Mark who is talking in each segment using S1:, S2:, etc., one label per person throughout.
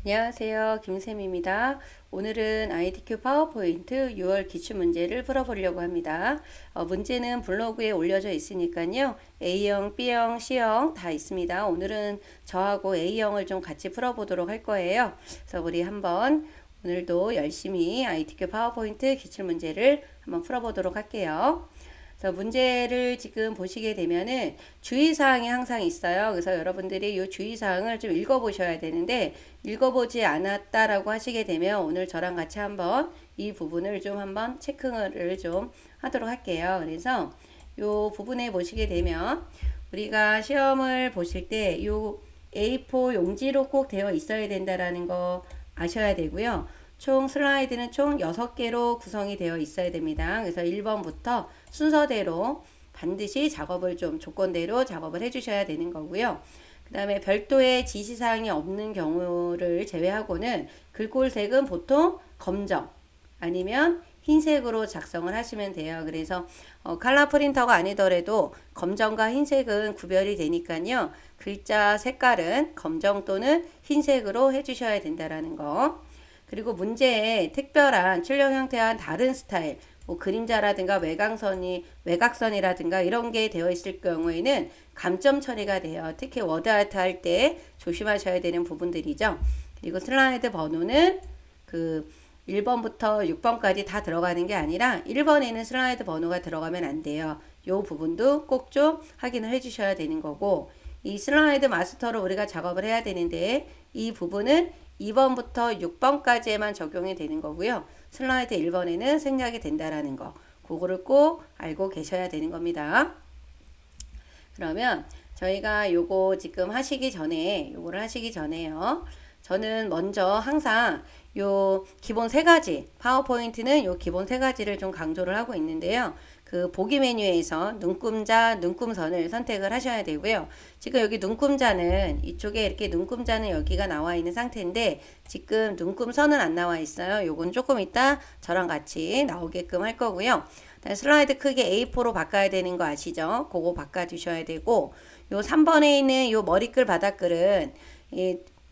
S1: 안녕하세요. 김쌤입니다. 오늘은 ITQ 파워포인트 6월 기출문제를 풀어보려고 합니다. 문제는 블로그에 올려져 있으니까요. A형, B형, C형 다 있습니다. 오늘은 저하고 A형을 좀 같이 풀어보도록 할 거예요. 그래서 우리 한번 오늘도 열심히 ITQ 파워포인트 기출문제를 한번 풀어보도록 할게요. 그래서 문제를 지금 보시게 되면은 주의사항이 항상 있어요. 그래서 여러분들이 이 주의사항을 좀 읽어보셔야 되는데 읽어보지 않았다라고 하시게 되면 오늘 저랑 같이 한번 이 부분을 좀 한번 체크를 좀 하도록 할게요. 그래서 이 부분에 보시게 되면 우리가 시험을 보실 때 이 A4 용지로 꼭 되어 있어야 된다라는 거 아셔야 되고요. 총 슬라이드는 총 6개로 구성이 되어 있어야 됩니다. 그래서 1번부터 순서대로 반드시 작업을 좀 조건대로 작업을 해주셔야 되는 거고요. 그 다음에 별도의 지시사항이 없는 경우를 제외하고는 글꼴색은 보통 검정 아니면 흰색으로 작성을 하시면 돼요. 그래서 컬러 프린터가 아니더라도 검정과 흰색은 구별이 되니까요. 글자 색깔은 검정 또는 흰색으로 해주셔야 된다라는 거. 그리고 문제에 특별한 출력 형태와 다른 스타일, 뭐 그림자라든가 외곽선이라든가 이런 게 되어 있을 경우에는 감점 처리가 돼요. 특히 워드아트 할 때 조심하셔야 되는 부분들이죠. 그리고 슬라이드 번호는 그 1번부터 6번까지 다 들어가는 게 아니라 1번에는 슬라이드 번호가 들어가면 안 돼요. 이 부분도 꼭 좀 확인을 해 주셔야 되는 거고, 이 슬라이드 마스터로 우리가 작업을 해야 되는데 이 부분은 2번부터 6번까지에만 적용이 되는 거고요. 슬라이드 1번에는 생략이 된다라는 거. 그거를 꼭 알고 계셔야 되는 겁니다. 그러면 저희가 요거 지금 요거를 하시기 전에요. 저는 먼저 항상 요 기본 세 가지, 파워포인트는 요 기본 세 가지를 좀 강조를 하고 있는데요. 그 보기 메뉴에서 눈금자, 눈금선을 선택을 하셔야 되고요. 지금 여기 눈금자는 이쪽에 이렇게 눈금자는 여기가 나와 있는 상태인데 지금 눈금선은 안 나와 있어요. 요건 조금 이따 저랑 같이 나오게끔 할 거고요. 슬라이드 크기 A4로 바꿔야 되는 거 아시죠? 그거 바꿔주셔야 되고 요 3번에 있는 요 머리글 바닥글은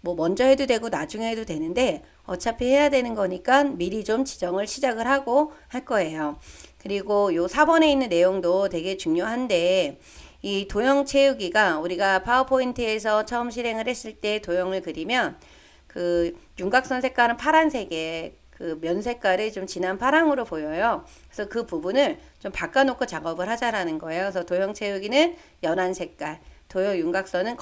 S1: 뭐 먼저 해도 되고 나중에 해도 되는데 어차피 해야 되는 거니까 미리 좀 지정을 시작을 하고 할 거예요. 그리고 요 4번에 있는 내용도 되게 중요한데 이 도형 채우기가 우리가 파워포인트에서 처음 실행을 했을 때 도형을 그리면 그 윤곽선 색깔은 파란색에 그 면 색깔이 좀 진한 파랑으로 보여요. 그래서 그 부분을 좀 바꿔놓고 작업을 하자라는 거예요. 그래서 도형 채우기는 연한 색깔, 도형 윤곽선은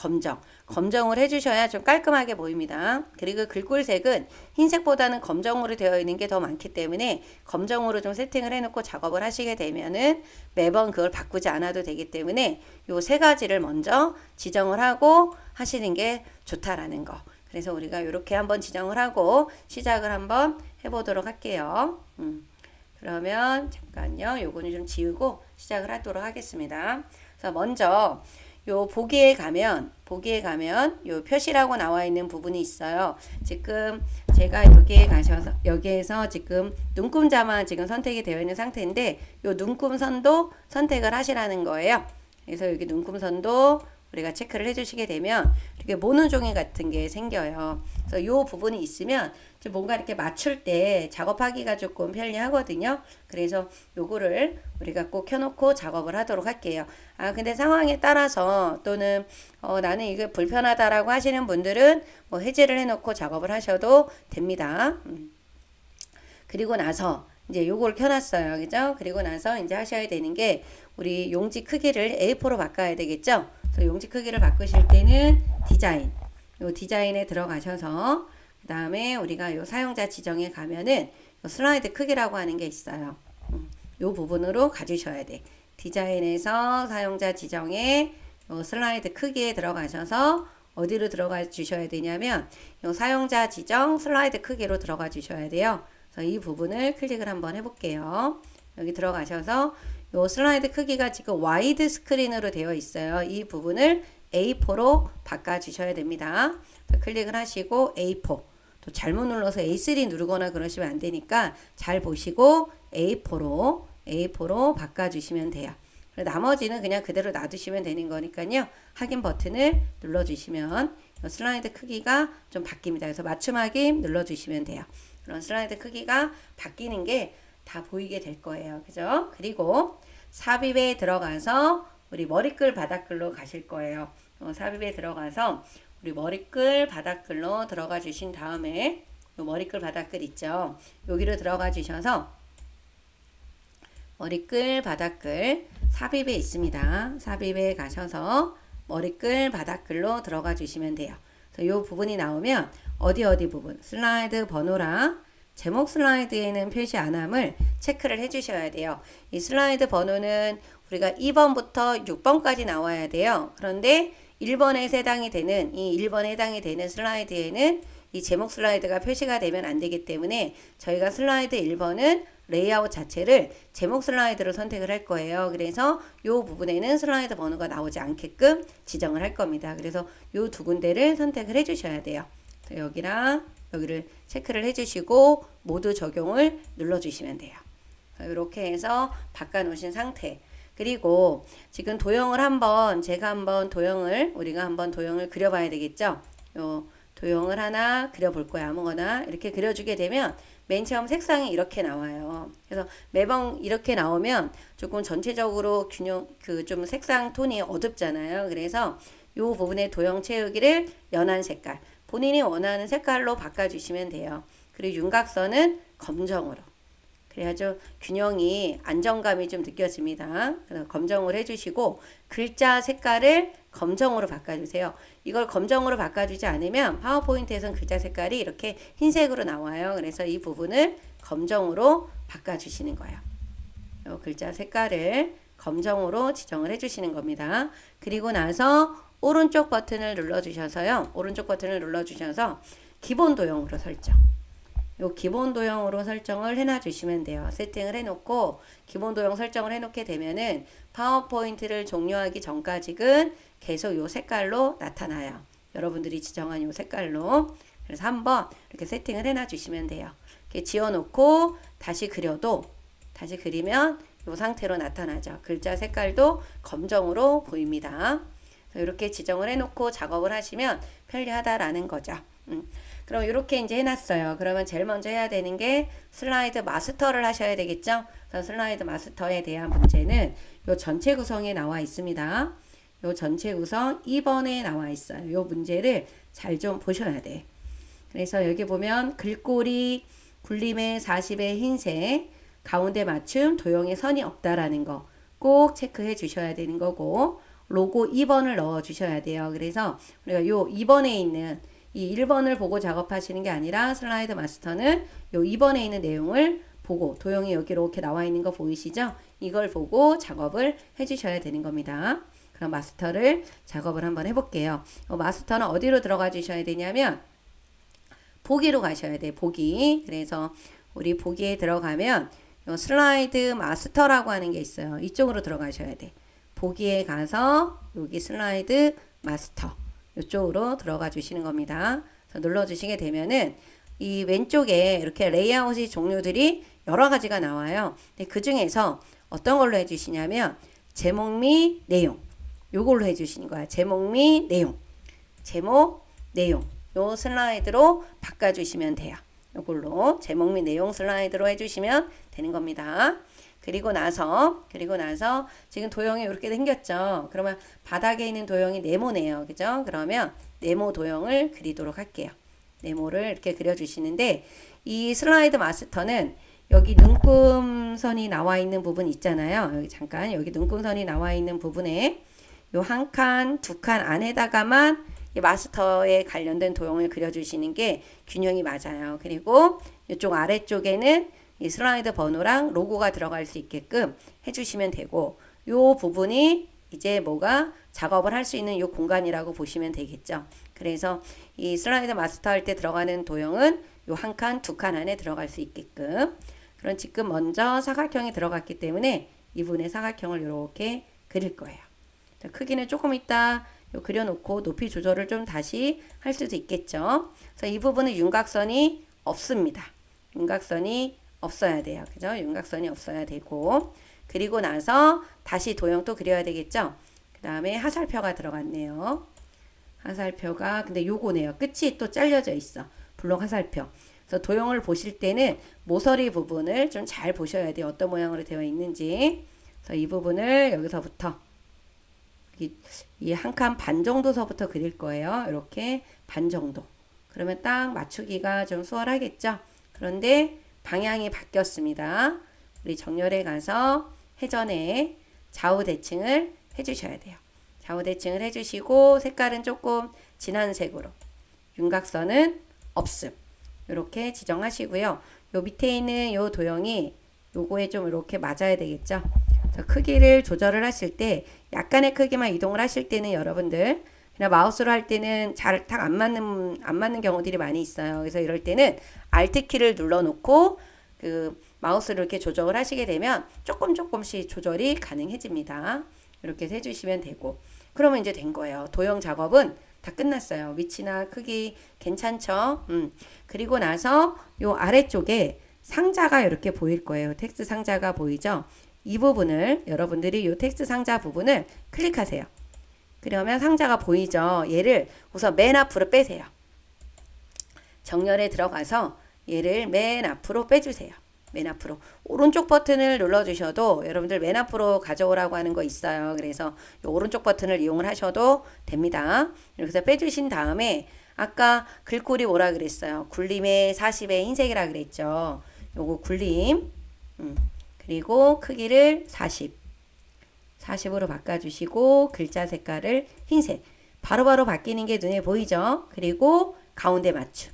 S1: 검정을 해주셔야 좀 깔끔하게 보입니다. 그리고 글꼴색은 흰색보다는 검정으로 되어 있는 게 더 많기 때문에 검정으로 좀 세팅을 해놓고 작업을 하시게 되면은 매번 그걸 바꾸지 않아도 되기 때문에 요 세 가지를 먼저 지정을 하고 하시는 게 좋다라는 거. 그래서 우리가 이렇게 한번 지정을 하고 시작을 한번 해보도록 할게요. 그러면 잠깐요. 요거는 좀 지우고 시작을 하도록 하겠습니다. 그래서 먼저 요 보기에 가면 요 표시라고 나와 있는 부분이 있어요. 지금 제가 여기에서 지금 눈금자만 지금 선택이 되어 있는 상태인데 요 눈금선도 선택을 하시라는 거예요. 그래서 여기 눈금선도 우리가 체크를 해주시게 되면 이렇게 모는 종이 같은 게 생겨요. 그래서 이 부분이 있으면 좀 뭔가 이렇게 맞출 때 작업하기가 조금 편리하거든요. 그래서 요거를 우리가 꼭 켜놓고 작업을 하도록 할게요. 근데 상황에 따라서 또는 나는 이게 불편하다라고 하시는 분들은 뭐 해제를 해놓고 작업을 하셔도 됩니다. 그리고 나서 이제 요걸 켜놨어요. 그죠? 그리고 나서 이제 하셔야 되는 게 우리 용지 크기를 A4로 바꿔야 되겠죠? 그래서 용지 크기를 바꾸실 때는 요 디자인에 들어가셔서 그 다음에 우리가 요 사용자 지정에 가면은 요 슬라이드 크기라고 하는 게 있어요. 요 부분으로 가주셔야 돼. 디자인에서 사용자 지정에 요 슬라이드 크기에 들어가셔서 어디로 들어가 주셔야 되냐면 요 사용자 지정 슬라이드 크기로 들어가 주셔야 돼요. 그래서 이 부분을 클릭을 한번 해볼게요. 여기 들어가셔서 요 슬라이드 크기가 지금 와이드 스크린으로 되어 있어요. 이 부분을 A4로 바꿔주셔야 됩니다. 클릭을 하시고 A4. 또 잘못 눌러서 A3 누르거나 그러시면 안 되니까 잘 보시고 A4로 바꿔주시면 돼요. 나머지는 그냥 그대로 놔두시면 되는 거니까요. 확인 버튼을 눌러주시면 슬라이드 크기가 좀 바뀝니다. 그래서 맞춤하기 눌러주시면 돼요. 그런 슬라이드 크기가 바뀌는 게 다 보이게 될 거예요. 그죠? 그리고 삽입에 들어가서 우리 머리끌 바닥글로 가실 거예요. 삽입에 들어가서 우리 머리끌 바닥글로 들어가 주신 다음에 요 머리끌 바닥글 있죠. 여기로 들어가 주셔서 머리끌 바닥글 삽입에 있습니다. 삽입에 가셔서 머리끌 바닥글로 들어가 주시면 돼요. 이 부분이 나오면 어디 부분 슬라이드 번호랑 제목 슬라이드에는 표시 안 함을 체크를 해 주셔야 돼요. 이 슬라이드 번호는 우리가 2번부터 6번까지 나와야 돼요. 그런데 1번에 해당이 되는 이 1번에 해당이 되는 슬라이드에는 이 제목 슬라이드가 표시가 되면 안 되기 때문에 저희가 슬라이드 1번은 레이아웃 자체를 제목 슬라이드로 선택을 할 거예요. 그래서 이 부분에는 슬라이드 번호가 나오지 않게끔 지정을 할 겁니다. 그래서 이 두 군데를 선택을 해 주셔야 돼요. 여기랑 여기를 체크를 해주시고 모두 적용을 눌러주시면 돼요. 이렇게 해서 바꿔놓으신 상태. 그리고 지금 도형을 우리가 한번 도형을 그려봐야 되겠죠. 요 도형을 하나 그려볼 거예요. 아무거나 이렇게 그려주게 되면 맨 처음 색상이 이렇게 나와요. 그래서 매번 이렇게 나오면 조금 전체적으로 좀 색상 톤이 어둡잖아요. 그래서 요 부분의 도형 채우기를 연한 색깔, 본인이 원하는 색깔로 바꿔주시면 돼요. 그리고 윤곽선은 검정으로. 그래야죠 균형이 안정감이 좀 느껴집니다. 그래서 검정을 해주시고 글자 색깔을 검정으로 바꿔주세요. 이걸 검정으로 바꿔주지 않으면 파워포인트에선 글자 색깔이 이렇게 흰색으로 나와요. 그래서 이 부분을 검정으로 바꿔주시는 거예요. 이 글자 색깔을 검정으로 지정을 해주시는 겁니다. 그리고 나서 오른쪽 버튼을 눌러주셔서요. 오른쪽 버튼을 눌러주셔서 기본 도형으로 설정. 요 기본 도형으로 설정을 해놔 주시면 돼요. 세팅을 해놓고 기본 도형 설정을 해놓게 되면은 파워포인트를 종료하기 전까지는 계속 요 색깔로 나타나요. 여러분들이 지정한 요 색깔로. 그래서 한번 이렇게 세팅을 해놔 주시면 돼요. 이렇게 지워놓고 다시 그리면 요 상태로 나타나죠. 글자 색깔도 검정으로 보입니다. 이렇게 지정을 해놓고 작업을 하시면 편리하다라는 거죠. 그럼 이렇게 이제 해놨어요. 그러면 제일 먼저 해야 되는 게 슬라이드 마스터를 하셔야 되겠죠? 그래서 슬라이드 마스터에 대한 문제는 요 전체 구성에 나와 있습니다. 요 전체 구성 2번에 나와 있어요. 요 문제를 잘 좀 보셔야 돼. 그래서 여기 보면 글꼴이 굴림의 40의 흰색, 가운데 맞춤, 도형의 선이 없다라는 거 꼭 체크해 주셔야 되는 거고, 로고 2번을 넣어 주셔야 돼요. 그래서 우리가 요 2번에 있는 이 1번을 보고 작업하시는 게 아니라 슬라이드 마스터는 요 2번에 있는 내용을 보고 도형이 여기 이렇게 나와 있는 거 보이시죠? 이걸 보고 작업을 해 주셔야 되는 겁니다. 그럼 마스터를 작업을 한번 해볼게요. 마스터는 어디로 들어가 주셔야 되냐면 보기로 가셔야 돼요. 보기. 그래서 우리 보기에 들어가면 요 슬라이드 마스터라고 하는 게 있어요. 이쪽으로 들어가셔야 돼. 보기에 가서 여기 슬라이드 마스터 이쪽으로 들어가 주시는 겁니다. 그래서 눌러 주시게 되면은 이 왼쪽에 이렇게 레이아웃이 종류들이 여러 가지가 나와요. 근데 그 중에서 어떤 걸로 해주시냐면 제목 및 내용 요걸로 해주시는 거야. 제목 및 내용 요 슬라이드로 바꿔주시면 돼요. 요걸로 제목 및 내용 슬라이드로 해주시면 되는 겁니다. 그리고 나서 지금 도형이 이렇게 생겼죠. 그러면 바닥에 있는 도형이 네모네요. 그죠? 그러면 네모 도형을 그리도록 할게요. 네모를 이렇게 그려주시는데 이 슬라이드 마스터는 여기 눈금선이 나와 있는 부분 있잖아요. 여기 잠깐 여기 눈금선이 나와 있는 부분에 요 한 칸, 두 칸 안에다가만 이 마스터에 관련된 도형을 그려주시는 게 균형이 맞아요. 그리고 이쪽 아래쪽에는 이 슬라이드 번호랑 로고가 들어갈 수 있게끔 해주시면 되고, 요 부분이 이제 뭐가 작업을 할 수 있는 요 공간이라고 보시면 되겠죠. 그래서 이 슬라이드 마스터 할 때 들어가는 도형은 요 한 칸, 두 칸 안에 들어갈 수 있게끔. 그럼 지금 먼저 사각형이 들어갔기 때문에 이 부분의 사각형을 이렇게 그릴 거예요. 자, 크기는 조금 이따 그려놓고 높이 조절을 좀 다시 할 수도 있겠죠. 그래서 이 부분은 윤곽선이 없습니다. 윤곽선이 없어야 돼요. 그죠? 윤곽선이 없어야 되고, 그리고 나서 다시 도형 또 그려야 되겠죠? 그 다음에 하살표가 들어갔네요. 화살표가 근데 요거네요. 끝이 또 잘려져 있어. 블록 화살표. 그래서 도형을 보실 때는 모서리 부분을 좀 잘 보셔야 돼요. 어떤 모양으로 되어 있는지. 그래서 이 부분을 여기서부터 이 한 칸 반 정도서부터 그릴 거예요. 이렇게 반 정도. 그러면 딱 맞추기가 좀 수월하겠죠. 그런데 방향이 바뀌었습니다. 우리 정렬에 가서 회전에 좌우 대칭을 해주셔야 돼요. 좌우 대칭을 해주시고 색깔은 조금 진한 색으로, 윤곽선은 없음. 이렇게 지정하시고요. 요 밑에 있는 요 도형이 요거에 좀 이렇게 맞아야 되겠죠. 크기를 조절을 하실 때 약간의 크기만 이동을 하실 때는 여러분들 그냥 마우스로 할 때는 잘 딱 안 맞는 경우들이 많이 있어요. 그래서 이럴 때는 Alt 키를 눌러 놓고 그 마우스를 이렇게 조정을 하시게 되면 조금씩 조절이 가능해집니다. 이렇게 해주시면 되고, 그러면 이제 된 거예요. 도형 작업은 다 끝났어요. 위치나 크기 괜찮죠? 그리고 나서 요 아래쪽에 상자가 이렇게 보일 거예요. 텍스트 상자가 보이죠? 이 부분을 여러분들이 요 텍스트 상자 부분을 클릭하세요. 그러면 상자가 보이죠? 얘를 우선 맨 앞으로 빼세요. 정렬에 들어가서 얘를 맨 앞으로 빼주세요. 맨 앞으로. 오른쪽 버튼을 눌러주셔도 여러분들 맨 앞으로 가져오라고 하는 거 있어요. 그래서 이 오른쪽 버튼을 이용을 하셔도 됩니다. 이렇게 해서 빼주신 다음에 아까 글꼴이 뭐라 그랬어요? 굴림의 40의 흰색이라 그랬죠. 요거 굴림. 그리고 크기를 40으로 바꿔주시고 글자 색깔을 흰색. 바로바로 바뀌는 게 눈에 보이죠? 그리고 가운데 맞춤.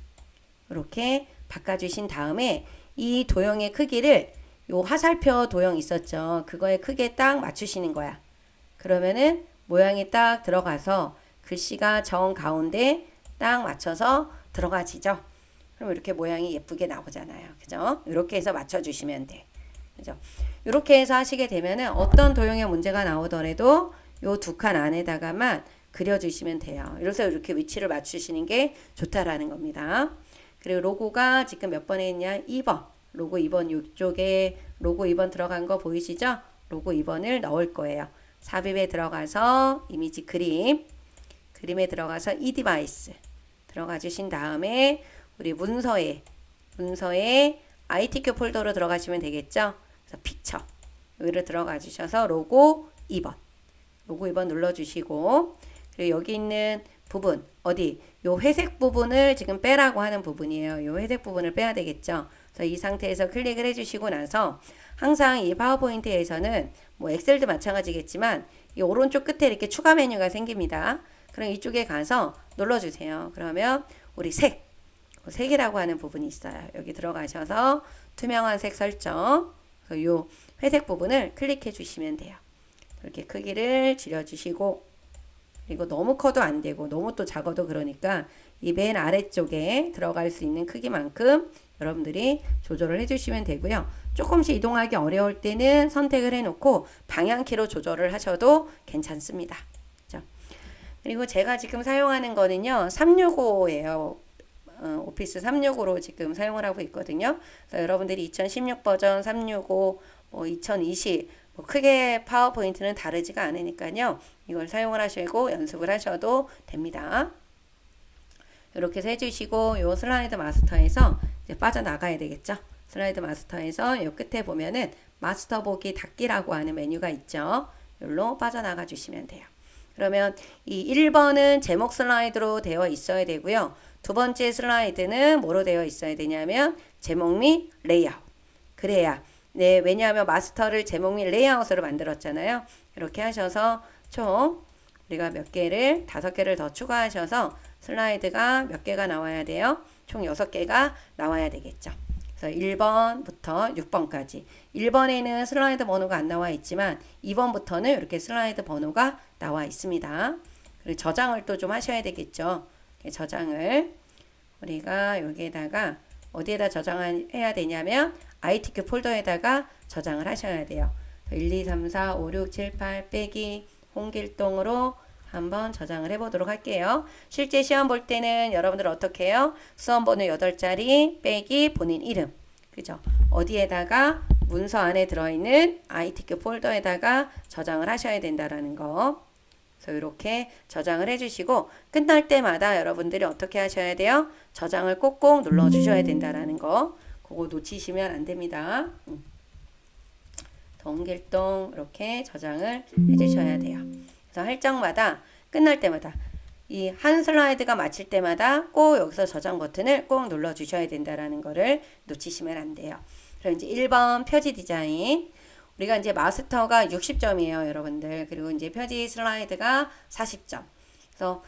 S1: 이렇게 바꿔주신 다음에 이 도형의 크기를 요 화살표 도형 있었죠? 그거의 크기에 딱 맞추시는 거야. 그러면은 모양이 딱 들어가서 글씨가 정 가운데 딱 맞춰서 들어가지죠? 그럼 이렇게 모양이 예쁘게 나오잖아요. 그죠? 이렇게 해서 맞춰주시면 돼. 그죠? 이렇게 해서 하시게 되면은 어떤 도형의 문제가 나오더라도 요 두 칸 안에다가만 그려주시면 돼요. 이래서 이렇게 위치를 맞추시는 게 좋다라는 겁니다. 그리고 로고가 지금 몇 번에 있냐? 2번. 로고 2번 이쪽에 로고 2번 들어간 거 보이시죠? 로고 2번을 넣을 거예요. 삽입에 들어가서 이미지 그림에 들어가서 이 디바이스 들어가 주신 다음에 우리 문서에 ITQ 폴더로 들어가시면 되겠죠? 그래서 픽처 여기로 들어가 주셔서 로고 2번 눌러주시고, 그리고 여기 있는 부분 어디 요 회색 부분을 지금 빼라고 하는 부분이에요. 요 회색 부분을 빼야 되겠죠. 그래서 이 상태에서 클릭을 해주시고 나서 항상 이 파워포인트에서는 뭐 엑셀도 마찬가지겠지만 이 오른쪽 끝에 이렇게 추가 메뉴가 생깁니다. 그럼 이쪽에 가서 눌러주세요. 그러면 우리 색이라고 하는 부분이 있어요. 여기 들어가셔서 투명한 색 설정. 그래서 요 회색 부분을 클릭해 주시면 돼요. 이렇게 크기를 줄여주시고, 그리고 너무 커도 안 되고 너무 또 작아도 그러니까 이 맨 아래쪽에 들어갈 수 있는 크기만큼 여러분들이 조절을 해주시면 되고요. 조금씩 이동하기 어려울 때는 선택을 해놓고 방향키로 조절을 하셔도 괜찮습니다. 그렇죠? 그리고 제가 지금 사용하는 거는요 365예요. 오피스 365로 지금 사용을 하고 있거든요. 그래서 여러분들이 2016 버전 365, 뭐 2020, 뭐 크게 파워포인트는 다르지가 않으니까요. 이걸 사용을 하시고 연습을 하셔도 됩니다. 이렇게 해서 해주시고 요 슬라이드 마스터에서 이제 빠져나가야 되겠죠. 슬라이드 마스터에서 요 끝에 보면은 마스터 보기 닫기라고 하는 메뉴가 있죠. 여기로 빠져나가 주시면 돼요. 그러면 이 1번은 제목 슬라이드로 되어 있어야 되고요. 두 번째 슬라이드는 뭐로 되어 있어야 되냐면 제목 및 레이아웃. 그래야 왜냐하면 마스터를 제목 및 레이아웃으로 만들었잖아요. 이렇게 하셔서 총 우리가 몇 개를 5개를 더 추가하셔서 슬라이드가 몇 개가 나와야 돼요? 총 6개가 나와야 되겠죠. 그래서 1번부터 6번까지. 1번에는 슬라이드 번호가 안 나와 있지만 2번부터는 이렇게 슬라이드 번호가 나와 있습니다. 그리고 저장을 또 좀 하셔야 되겠죠. 저장을 우리가 여기에다가 어디에다 저장해야 되냐면 ITQ 폴더에다가 저장을 하셔야 돼요. 1, 2, 3, 4, 5, 6, 7, 8 빼기 홍길동으로 한번 저장을 해보도록 할게요. 실제 시험 볼 때는 여러분들 어떻게 해요? 수험번호 8자리 빼기 본인 이름. 그죠? 어디에다가 문서 안에 들어있는 ITQ 폴더에다가 저장을 하셔야 된다라는 거. 그래서 이렇게 저장을 해주시고 끝날 때마다 여러분들이 어떻게 하셔야 돼요? 저장을 꼭꼭 눌러주셔야 된다라는 거. 그거 놓치시면 안 됩니다. 동길동 이렇게 저장을 해주셔야 돼요. 그래서 할 적마다 끝날 때마다 이 한 슬라이드가 마칠 때마다 꼭 여기서 저장 버튼을 꼭 눌러주셔야 된다라는 거를 놓치시면 안 돼요. 그럼 이제 1번 표지 디자인. 우리가 이제 마스터가 60점이에요, 여러분들. 그리고 이제 표지 슬라이드가 40점. 그래서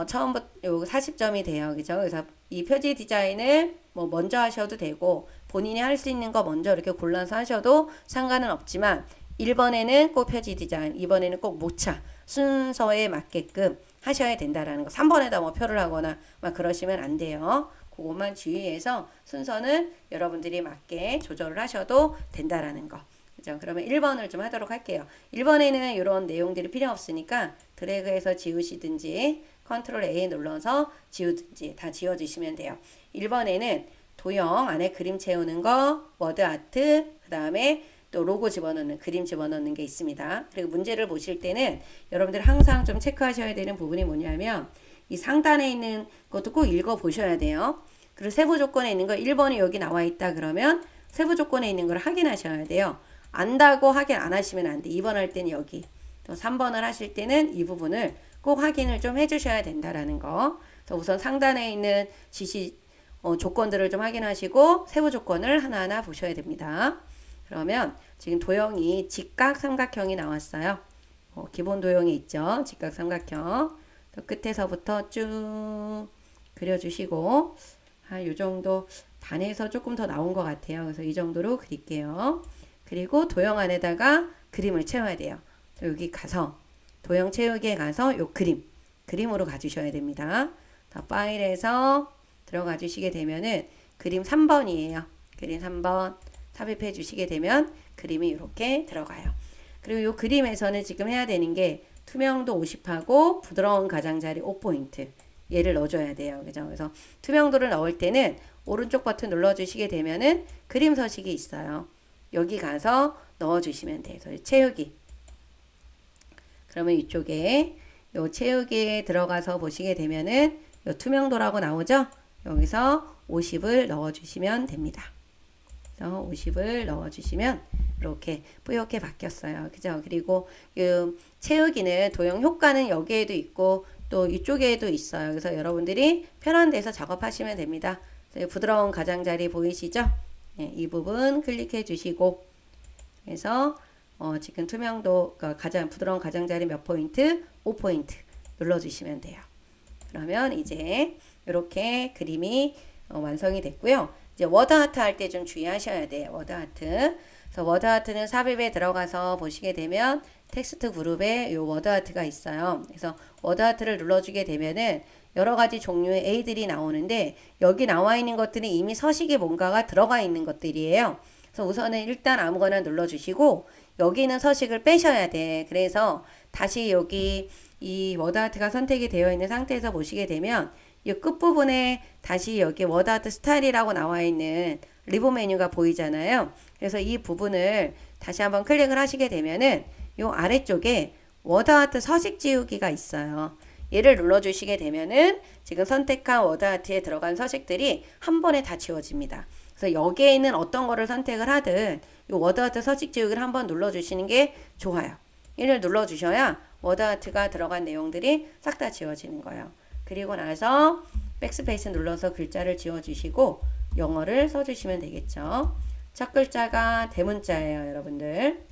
S1: 처음부터 요 40점이 돼요. 그죠? 그래서 이 표지 디자인을 뭐 먼저 하셔도 되고 본인이 할 수 있는 거 먼저 이렇게 골라서 하셔도 상관은 없지만 1번에는 꼭 표지 디자인, 2번에는 꼭 모차 순서에 맞게끔 하셔야 된다라는 거. 3번에다 뭐 표를 하거나 막 그러시면 안 돼요. 그것만 주의해서 순서는 여러분들이 맞게 조절을 하셔도 된다라는 거. 그죠? 그러면 1번을 좀 하도록 할게요. 1번에는 이런 내용들이 필요 없으니까 드래그해서 지우시든지 컨트롤 A 눌러서 지우든지 다 지워주시면 돼요. 1번에는 도형 안에 그림 채우는 거, 워드 아트, 그 다음에 또 로고 집어넣는, 그림 집어넣는 게 있습니다. 그리고 문제를 보실 때는 여러분들 항상 좀 체크하셔야 되는 부분이 뭐냐면 이 상단에 있는 것도 꼭 읽어 보셔야 돼요. 그리고 세부 조건에 있는 거 1번이 여기 나와 있다 그러면 세부 조건에 있는 걸 확인하셔야 돼요. 안다고 확인 안 하시면 안 돼. 2번 할 때는 여기. 또 3번을 하실 때는 이 부분을 꼭 확인을 좀 해주셔야 된다라는 거. 그래서 우선 상단에 있는 지시 조건들을 좀 확인하시고 세부 조건을 하나하나 보셔야 됩니다. 그러면 지금 도형이 직각 삼각형이 나왔어요. 기본 도형이 있죠. 직각 삼각형. 또 끝에서부터 쭉 그려주시고 한 요 정도 반에서 조금 더 나온 것 같아요. 그래서 이 정도로 그릴게요. 그리고 도형 안에다가 그림을 채워야 돼요. 여기 가서 도형 채우기에 가서 요 그림으로 가주셔야 됩니다. 더 파일에서 들어가 주시게 되면은 그림 3번이에요. 그림 3번 삽입해 주시게 되면 그림이 이렇게 들어가요. 그리고 요 그림에서는 지금 해야 되는 게 투명도 50하고 부드러운 가장자리 5포인트 얘를 넣어줘야 돼요. 그죠? 그래서 투명도를 넣을 때는 오른쪽 버튼 눌러주시게 되면은 그림 서식이 있어요. 여기 가서 넣어주시면 돼요. 채우기. 그러면 이쪽에 요 채우기에 들어가서 보시게 되면은 요 투명도라고 나오죠? 여기서 50을 넣어주시면 됩니다. 50을 넣어주시면 이렇게 뿌옇게 바뀌었어요. 그죠? 그리고 이 채우기는 도형 효과는 여기에도 있고 또 이쪽에도 있어요. 그래서 여러분들이 편한 데서 작업하시면 됩니다. 부드러운 가장자리 보이시죠? 네, 이 부분 클릭해 주시고 그래서 지금 투명도 가장 부드러운 가장자리 몇 포인트? 5포인트 눌러주시면 돼요. 그러면 이제 이렇게 그림이 완성이 됐고요. 이제 워드 아트 할 때 좀 주의하셔야 돼요. 워드 아트. 그래서 워드 아트는 삽입에 들어가서 보시게 되면 텍스트 그룹에 요 워드 아트가 있어요. 그래서 워드 아트를 눌러주게 되면은 여러 가지 종류의 A들이 나오는데 여기 나와 있는 것들은 이미 서식에 뭔가가 들어가 있는 것들이에요. 그래서 우선은 일단 아무거나 눌러주시고 여기 있는 서식을 빼셔야 돼. 그래서 다시 여기 이 워드 아트가 선택이 되어 있는 상태에서 보시게 되면 이 끝부분에 다시 여기 워드 아트 스타일이라고 나와 있는 리본 메뉴가 보이잖아요. 그래서 이 부분을 다시 한번 클릭을 하시게 되면은 이 아래쪽에 워드 아트 서식 지우기가 있어요. 얘를 눌러주시게 되면은 지금 선택한 워드 아트에 들어간 서식들이 한 번에 다 지워집니다. 그래서 여기에 있는 어떤 거를 선택을 하든 이 워드 아트 서식 지우기를 한번 눌러주시는 게 좋아요. 얘를 눌러주셔야 워드 아트가 들어간 내용들이 싹 다 지워지는 거예요. 그리고 나서 백스페이스 눌러서 글자를 지워주시고 영어를 써주시면 되겠죠. 첫 글자가 대문자예요, 여러분들.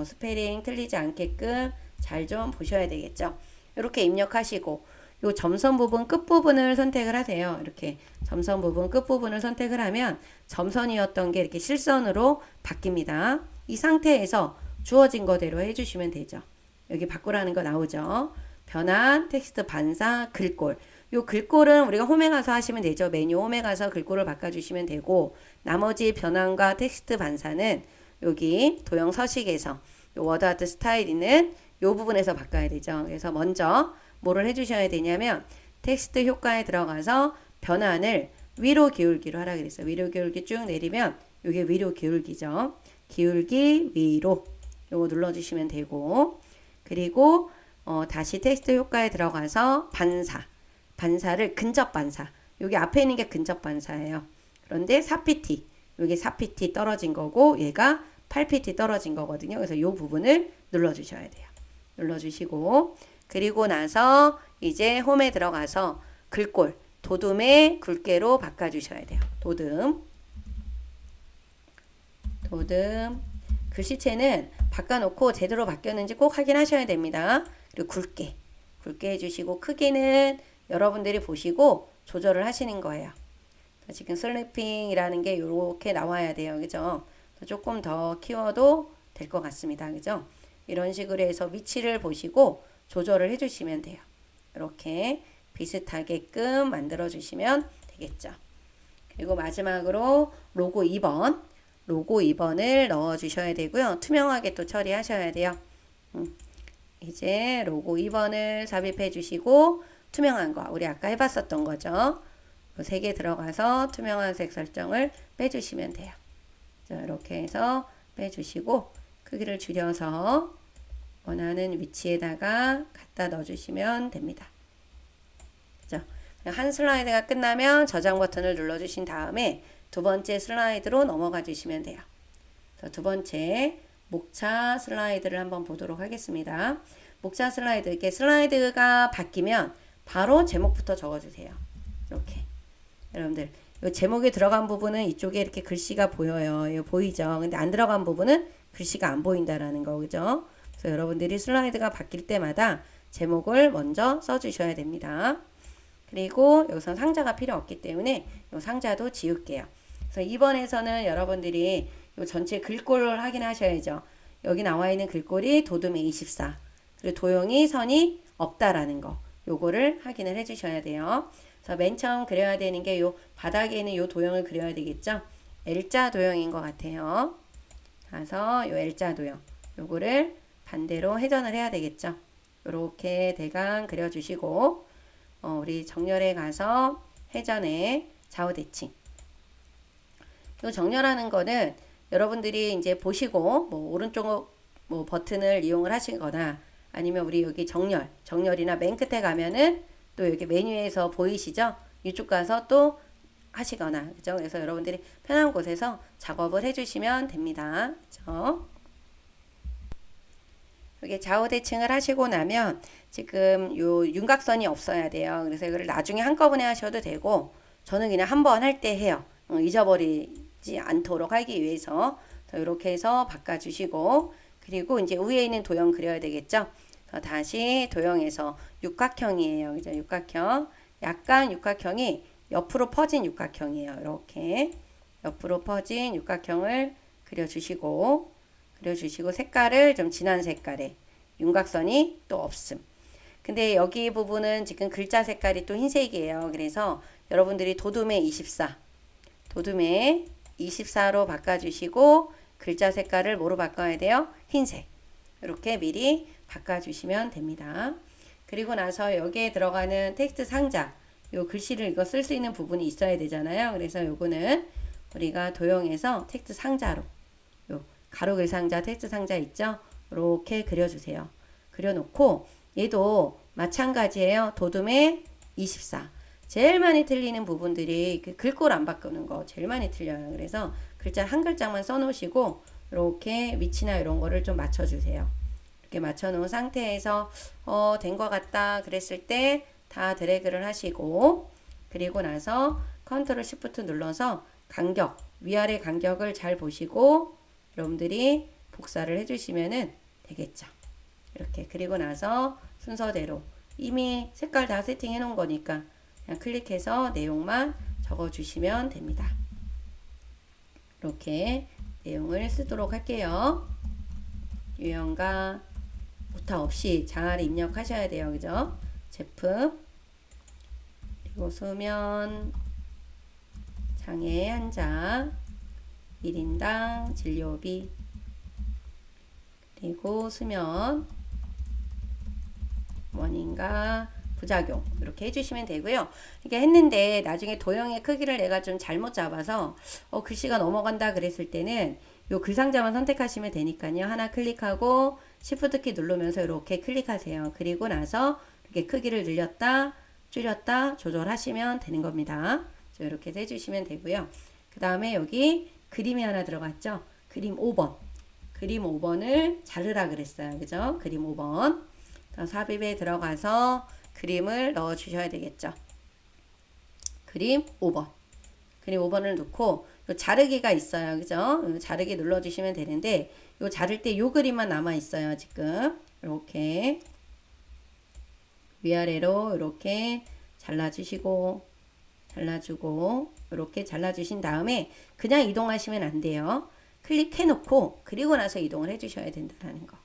S1: 스페링 틀리지 않게끔 잘 좀 보셔야 되겠죠. 이렇게 입력하시고 요 점선 부분 끝부분을 선택을 하세요. 이렇게 점선 부분 끝부분을 선택을 하면 점선이었던 게 이렇게 실선으로 바뀝니다. 이 상태에서 주어진 거대로 해주시면 되죠. 여기 바꾸라는 거 나오죠. 변환, 텍스트 반사, 글꼴. 요 글꼴은 우리가 홈에 가서 하시면 되죠. 메뉴 홈에 가서 글꼴을 바꿔주시면 되고 나머지 변환과 텍스트 반사는 여기 도형 서식에서 요 워드 아트 스타일이는 요 부분에서 바꿔야 되죠. 그래서 먼저 뭐를 해주셔야 되냐면 텍스트 효과에 들어가서 변환을 위로 기울기로 하라 그랬어요. 위로 기울기 쭉 내리면 이게 위로 기울기죠. 기울기 위로 요거 눌러주시면 되고 그리고 다시 텍스트 효과에 들어가서 반사를 근접 반사. 여기 앞에 있는 게 근접 반사예요. 그런데 4pt, 여기 4pt 떨어진 거고 얘가 8pt 떨어진 거거든요. 그래서 이 부분을 눌러주셔야 돼요. 눌러주시고 그리고 나서 이제 홈에 들어가서 글꼴, 도둠의 굵게로 바꿔주셔야 돼요. 도둠. 글씨체는 바꿔놓고 제대로 바뀌었는지 꼭 확인하셔야 됩니다. 그리고 굵게 해주시고 크기는 여러분들이 보시고 조절을 하시는 거예요. 지금 슬리핑이라는 게 이렇게 나와야 돼요. 그죠? 조금 더 키워도 될 것 같습니다. 그죠? 이런 식으로 해서 위치를 보시고 조절을 해주시면 돼요. 이렇게 비슷하게끔 만들어 주시면 되겠죠. 그리고 마지막으로 로고 2번을 넣어 주셔야 되고요. 투명하게 또 처리하셔야 돼요. 이제 로고 2번을 삽입해 주시고 투명한 거 우리 아까 해봤었던 거죠. 3개 들어가서 투명한 색 설정을 빼주시면 돼요. 자, 이렇게 해서 빼주시고 크기를 줄여서 원하는 위치에다가 갖다 넣어주시면 됩니다. 그죠? 한 슬라이드가 끝나면 저장 버튼을 눌러주신 다음에 두 번째 슬라이드로 넘어가 주시면 돼요. 두 번째 목차 슬라이드를 한번 보도록 하겠습니다. 목차 슬라이드, 이렇게 슬라이드가 바뀌면 바로 제목부터 적어주세요. 이렇게. 여러분들, 이 제목에 들어간 부분은 이쪽에 이렇게 글씨가 보여요. 이거 보이죠? 근데 안 들어간 부분은 글씨가 안 보인다라는 거, 그죠? 그래서 여러분들이 슬라이드가 바뀔 때마다 제목을 먼저 써주셔야 됩니다. 그리고 여기서 상자가 필요 없기 때문에 이 상자도 지울게요. 그래서 2번에서는 여러분들이 이 전체 글꼴을 확인하셔야죠. 여기 나와 있는 글꼴이 도둠의 24. 그리고 도형이 선이 없다라는 거. 요거를 확인을 해주셔야 돼요. 그래서 맨 처음 그려야 되는 게 요 바닥에 있는 요 도형을 그려야 되겠죠. L자 도형인 것 같아요. 그래서 요 L자 도형. 요거를 반대로 회전을 해야 되겠죠. 요렇게 대강 그려주시고 우리 정렬에 가서 회전에 좌우 대칭. 요 정렬하는 거는 여러분들이 이제 보시고 뭐 오른쪽 뭐 버튼을 이용을 하시거나 아니면 우리 여기 정렬이나 맨 끝에 가면은 또 여기 메뉴에서 보이시죠? 이쪽 가서 또 하시거나 그죠? 그래서 여러분들이 편한 곳에서 작업을 해주시면 됩니다. 그죠? 여기 좌우 대칭을 하시고 나면 지금 요 윤곽선이 없어야 돼요. 그래서 이걸 나중에 한꺼번에 하셔도 되고 저는 그냥 한번 할 때 해요. 잊어버리지 않도록 하기 위해서 이렇게 해서 바꿔주시고 그리고 이제 위에 있는 도형 그려야 되겠죠. 다시 도형에서 육각형이에요. 그죠? 육각형. 약간 육각형이 옆으로 퍼진 육각형이에요. 이렇게 옆으로 퍼진 육각형을 그려주시고 색깔을 좀 진한 색깔에 윤곽선이 또 없음. 근데 여기 부분은 지금 글자 색깔이 또 흰색이에요. 그래서 여러분들이 도둠의 24로 바꿔주시고 글자 색깔을 뭐로 바꿔야 돼요? 흰색. 이렇게 미리 바꿔주시면 됩니다. 그리고 나서 여기에 들어가는 텍스트 상자, 요 글씨를 이거 쓸 수 있는 부분이 있어야 되잖아요. 그래서 요거는 우리가 도형에서 텍스트 상자로 요 가로글 상자, 텍스트 상자 있죠? 이렇게 그려주세요. 그려놓고 얘도 마찬가지예요. 도둠의 24. 제일 많이 틀리는 부분들이 글꼴 안 바꾸는 거 제일 많이 틀려요. 그래서 글자 한 글자만 써놓으시고 이렇게 위치나 이런 거를 좀 맞춰주세요. 이렇게 맞춰놓은 상태에서 된 것 같다 그랬을 때 다 드래그를 하시고 그리고 나서 컨트롤 시프트 눌러서 간격, 위아래 간격을 잘 보시고 여러분들이 복사를 해주시면 되겠죠. 이렇게 그리고 나서 순서대로 이미 색깔 다 세팅해 놓은 거니까 그냥 클릭해서 내용만 적어주시면 됩니다. 이렇게 내용을 쓰도록 할게요. 유형과 오타 없이 잘 입력하셔야 돼요. 그죠? 제품 그리고 수면 장애 환자 1인당 진료비 그리고 수면 원인과 부작용 이렇게 해주시면 되고요. 이게 했는데 나중에 도형의 크기를 내가 좀 잘못 잡아서 글씨가 넘어간다 그랬을 때는 요 글상자만 선택하시면 되니까요. 하나 클릭하고 Shift 키 누르면서 이렇게 클릭하세요. 그리고 나서 이렇게 크기를 늘렸다 줄였다 조절하시면 되는 겁니다. 이렇게 해주시면 되고요. 그 다음에 여기 그림이 하나 들어갔죠. 그림 5번. 그림 5번을 자르라 그랬어요. 그죠? 그림 5번. 삽입에 들어가서 그림을 넣어 주셔야 되겠죠. 그림 5번. 그림 5번을 넣고 요 자르기가 있어요. 그죠? 자르기 눌러 주시면 되는데 요 자를 때 요 그림만 남아 있어요. 지금 이렇게 위아래로 이렇게 잘라주시고 잘라주고 이렇게 잘라주신 다음에 그냥 이동하시면 안 돼요. 클릭해 놓고 그리고 나서 이동을 해 주셔야 된다는 거.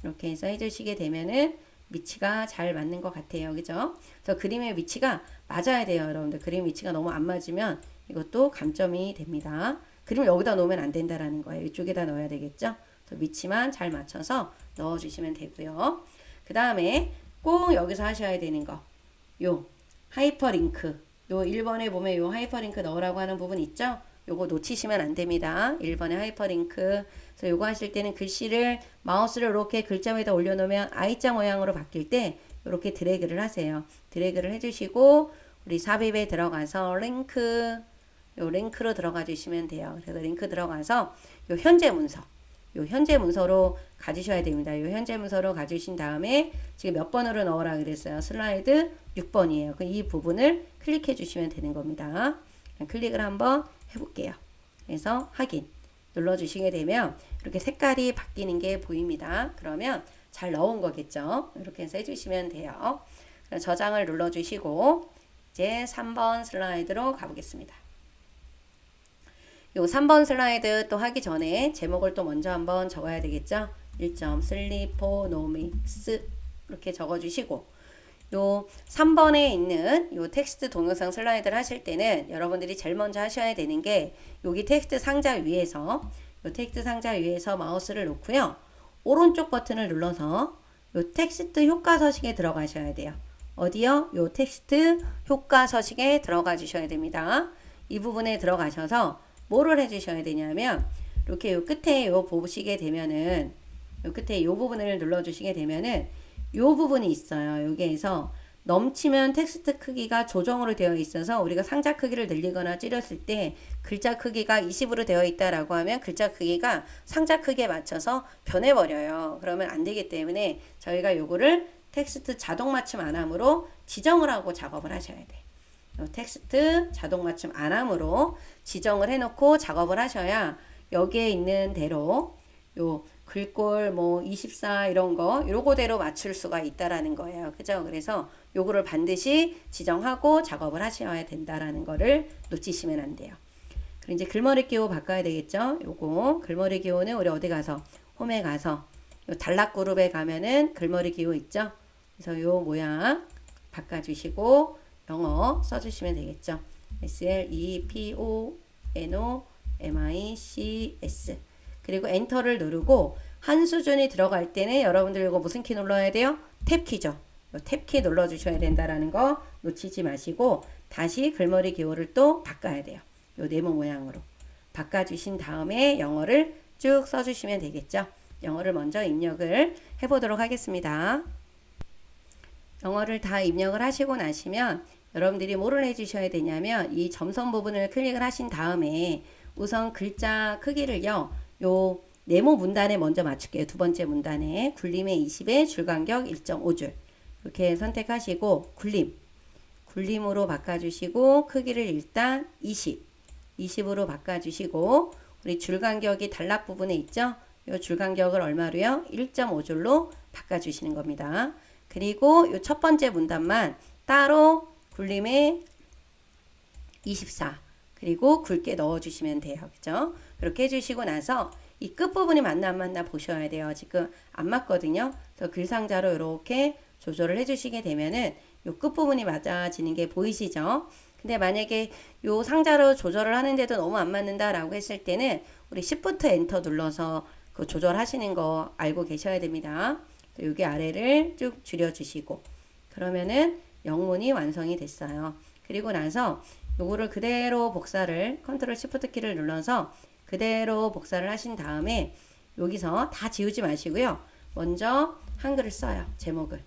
S1: 이렇게 해서 해주시게 되면은 위치가 잘 맞는 것 같아요. 그죠? 그래서 그림의 위치가 맞아야 돼요. 여러분들 그림 위치가 너무 안 맞으면 이것도 감점이 됩니다. 그림을 여기다 놓으면 안 된다라는 거예요. 이쪽에다 넣어야 되겠죠? 그래서 위치만 잘 맞춰서 넣어주시면 되고요. 그 다음에 꼭 여기서 하셔야 되는 거. 요 하이퍼링크. 요 1번에 보면 요 하이퍼링크 넣으라고 하는 부분 있죠? 요거 놓치시면 안 됩니다. 1번에 하이퍼링크. 그래서 요거 하실 때는 글씨를 마우스를 이렇게 글자 위에다 올려놓으면 I자 모양으로 바뀔 때 이렇게 드래그를 하세요. 드래그를 해주시고 우리 삽입에 들어가서 링크. 요 링크로 들어가 주시면 돼요. 그래서 링크 들어가서 요 현재 문서. 요 현재 문서로 가주셔야 됩니다. 요 현재 문서로 가주신 다음에 지금 몇 번으로 넣으라 그랬어요. 슬라이드 6번이에요. 이 부분을 클릭해 주시면 되는 겁니다. 클릭을 한번 해볼게요. 그래서 확인 눌러주시게 되면 이렇게 색깔이 바뀌는 게 보입니다. 그러면 잘 넣은 거겠죠. 이렇게 해서 해주시면 돼요. 저장을 눌러주시고 이제 3번 슬라이드로 가보겠습니다. 요 3번 슬라이드 또 하기 전에 제목을 또 먼저 한번 적어야 되겠죠. 1점 슬리포노믹스 이렇게 적어주시고 요 3번에 있는 요 텍스트 동영상 슬라이드를 하실 때는 여러분들이 제일 먼저 하셔야 되는 게 여기 텍스트 상자 위에서 요 텍스트 상자 위에서 마우스를 놓고요. 오른쪽 버튼을 눌러서 요 텍스트 효과 서식에 들어가셔야 돼요. 어디요? 요 텍스트 효과 서식에 들어가 주셔야 됩니다. 이 부분에 들어가셔서 뭐를 해주셔야 되냐면 이렇게 요 끝에 요 보시게 되면은 요 끝에 요 부분을 눌러주시게 되면은 요 부분이 있어요. 여기에서 넘치면 텍스트 크기가 조정으로 되어 있어서 우리가 상자 크기를 늘리거나 줄였을 때 글자 크기가 20으로 되어 있다라고 하면 글자 크기가 상자 크기에 맞춰서 변해버려요. 그러면 안 되기 때문에 저희가 요거를 텍스트 자동 맞춤 안함으로 지정을 하고 작업을 하셔야 돼. 텍스트 자동 맞춤 안함으로 지정을 해놓고 작업을 하셔야 여기에 있는 대로 요 글꼴 뭐 24 이런 거 요거대로 맞출 수가 있다라는 거예요. 그죠? 그래서 요거를 반드시 지정하고 작업을 하셔야 된다라는 거를 놓치시면 안 돼요. 그리고 이제 글머리 기호 바꿔야 되겠죠? 요거 글머리 기호는 우리 어디 가서 홈에 가서 요 단락 그룹에 가면은 글머리 기호 있죠? 그래서 요 모양 바꿔주시고 영어 써주시면 되겠죠. SLEPONOMICS 그리고 엔터를 누르고 한 수준이 들어갈 때는 여러분들 이거 무슨 키 눌러야 돼요? 탭키죠. 탭키 눌러주셔야 된다라는 거 놓치지 마시고 다시 글머리 기호를 또 바꿔야 돼요. 요 네모 모양으로 바꿔주신 다음에 영어를 쭉 써주시면 되겠죠. 영어를 먼저 입력을 해보도록 하겠습니다. 영어를 다 입력을 하시고 나시면 여러분들이 뭐를 해주셔야 되냐면 이 점선 부분을 클릭을 하신 다음에 우선 글자 크기를요. 요 네모 문단에 먼저 맞출게요. 두 번째 문단에 굴림의 20에 줄간격 1.5줄 이렇게 선택하시고 굴림으로 바꿔주시고 크기를 일단 20으로 바꿔주시고 우리 줄간격이 단락 부분에 있죠. 요 줄간격을 얼마로요? 1.5줄로 바꿔주시는 겁니다. 그리고 요 첫 번째 문단만 따로 굴림에 24 그리고 굵게 넣어주시면 돼요. 그죠? 그렇게 해주시고 나서 이 끝부분이 맞나 안 맞나 보셔야 돼요. 지금 안 맞거든요. 그래서 글상자로 이렇게 조절을 해주시게 되면은 요 끝부분이 맞아지는 게 보이시죠? 근데 만약에 요 상자로 조절을 하는데도 너무 안 맞는다라고 했을 때는 우리 Shift 엔터 눌러서 그 조절하시는 거 알고 계셔야 됩니다. 여기 아래를 쭉 줄여주시고 그러면은 영문이 완성이 됐어요. 그리고 나서 요거를 그대로 복사를 컨트롤 시프트 키를 눌러서 그대로 복사를 하신 다음에 여기서 다 지우지 마시고요. 먼저 한글을 써요. 제목을.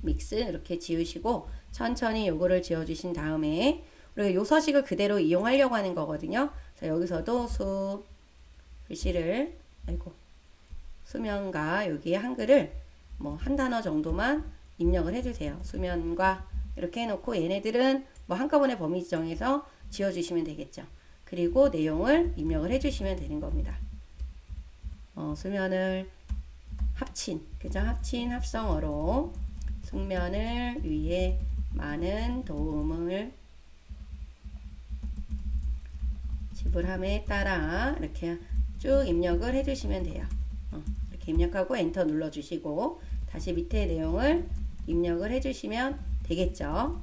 S1: 믹스 이렇게 지우시고 천천히 요거를 지워주신 다음에 우리가 요 서식을 그대로 이용하려고 하는 거거든요. 자, 여기서도 글씨를 수면과 여기에 한글을 뭐 한 단어 정도만 입력을 해주세요. 수면과 이렇게 해놓고 얘네들은 뭐 한꺼번에 범위 지정해서 지워주시면 되겠죠. 그리고 내용을 입력을 해주시면 되는 겁니다. 수면을 합친, 그죠? 합친 합성어로 숙면을 위해 많은 도움을 지불함에 따라 이렇게 쭉 입력을 해주시면 돼요. 이렇게 입력하고 엔터 눌러주시고 다시 밑에 내용을 입력을 해주시면 되겠죠.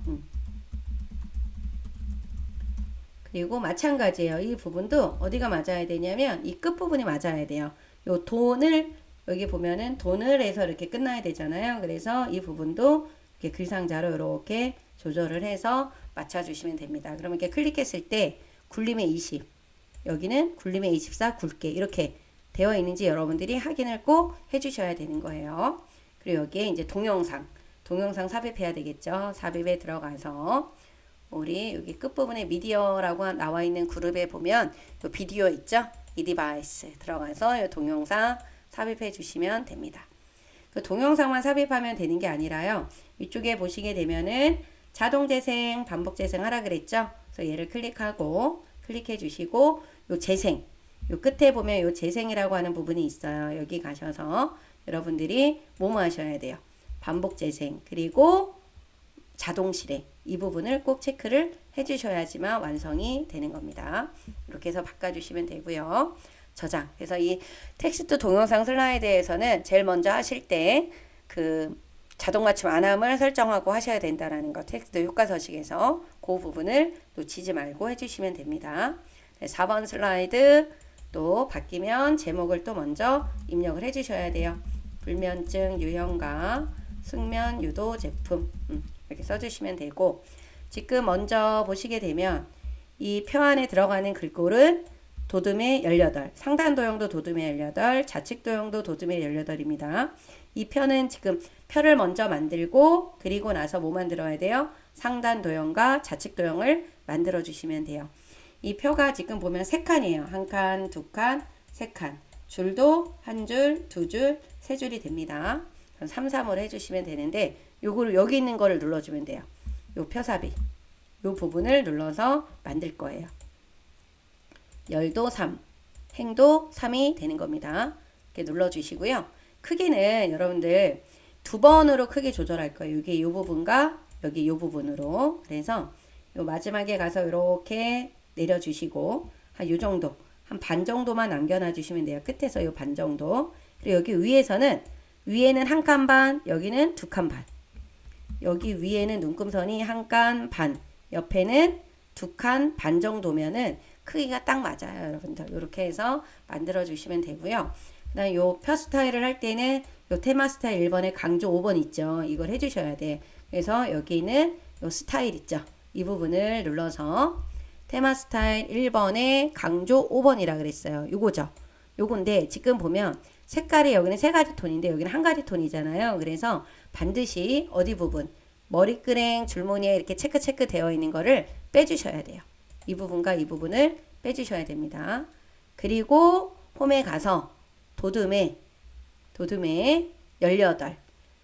S1: 그리고 마찬가지예요. 이 부분도 어디가 맞아야 되냐면 이 끝부분이 맞아야 돼요. 요 돈을 여기 보면은 돈을 해서 이렇게 끝나야 되잖아요. 그래서 이 부분도 이렇게 글상자로 이렇게 조절을 해서 맞춰주시면 됩니다. 그러면 이렇게 클릭했을 때 굴림의 20 여기는 굴림의 24 굵게 이렇게 되어 있는지 여러분들이 확인을 꼭 해주셔야 되는 거예요. 그리고 여기에 이제 동영상 삽입해야 되겠죠. 삽입에 들어가서 우리 여기 끝부분에 미디어라고 나와 있는 그룹에 보면 요 비디오 있죠? 이 디바이스 들어가서 요 동영상 삽입해 주시면 됩니다. 그 동영상만 삽입하면 되는 게 아니라요. 이쪽에 보시게 되면은 자동 재생, 반복 재생 하라 그랬죠? 그래서 얘를 클릭해 주시고 요 재생, 요 끝에 보면 요 재생이라고 하는 부분이 있어요. 여기 가셔서 여러분들이 뭐뭐 하셔야 돼요. 반복 재생, 그리고 자동 실행 이 부분을 꼭 체크를 해주셔야지만 완성이 되는 겁니다. 이렇게 해서 바꿔주시면 되고요. 저장. 그래서 이 텍스트 동영상 슬라이드에서는 제일 먼저 하실 때 그 자동 맞춤 안함을 설정하고 하셔야 된다라는 거 텍스트 효과 서식에서 그 부분을 놓치지 말고 해주시면 됩니다. 4번 슬라이드 또 바뀌면 제목을 또 먼저 입력을 해주셔야 돼요. 불면증 유형과 숙면 유도 제품 이렇게 써주시면 되고 지금 먼저 보시게 되면 이 표 안에 들어가는 글꼴은 도둠의 18, 상단 도형도 도둠의 18, 좌측 도형도 도둠의 18입니다. 이 표는 지금 표를 먼저 만들고 그리고 나서 뭐 만들어야 돼요? 상단 도형과 좌측 도형을 만들어 주시면 돼요. 이 표가 지금 보면 3칸이에요. 1칸, 2칸, 3칸. 줄도 1줄, 2줄, 3줄이 됩니다. 3, 3으로 해주시면 되는데 요거를 여기 있는 거를 눌러주면 돼요. 요 표삽입 요 부분을 눌러서 만들 거예요. 열도 3, 행도 3이 되는 겁니다. 이렇게 눌러주시고요. 크기는 여러분들 2번으로 크기 조절할 거예요. 여기 이 부분과 여기 이 부분으로. 그래서 요 마지막에 가서 이렇게 내려주시고 한 요 정도, 한 반 정도만 남겨놔 주시면 돼요. 끝에서 요 반 정도. 그리고 여기 위에는 1칸 반, 여기는 2칸 반. 여기 위에는 눈금선이 1칸 반, 옆에는 2칸 반 정도면은 크기가 딱 맞아요. 여러분들 이렇게 해서 만들어 주시면 되고요. 그 다음 요 표 스타일을 할 때는 요 테마 스타일 1번에 강조 5번 있죠. 이걸 해주셔야 돼. 그래서 여기는 요 스타일 있죠. 이 부분을 눌러서 테마 스타일 1번에 강조 5번이라 그랬어요. 요거죠. 요건데 지금 보면 색깔이 여기는 3가지 톤인데 여기는 1가지 톤이잖아요. 그래서 반드시 어디 부분 머리끄랭 줄무늬에 이렇게 체크 되어 있는 거를 빼주셔야 돼요. 이 부분과 이 부분을 빼주셔야 됩니다. 그리고 홈에 가서 도둠에 18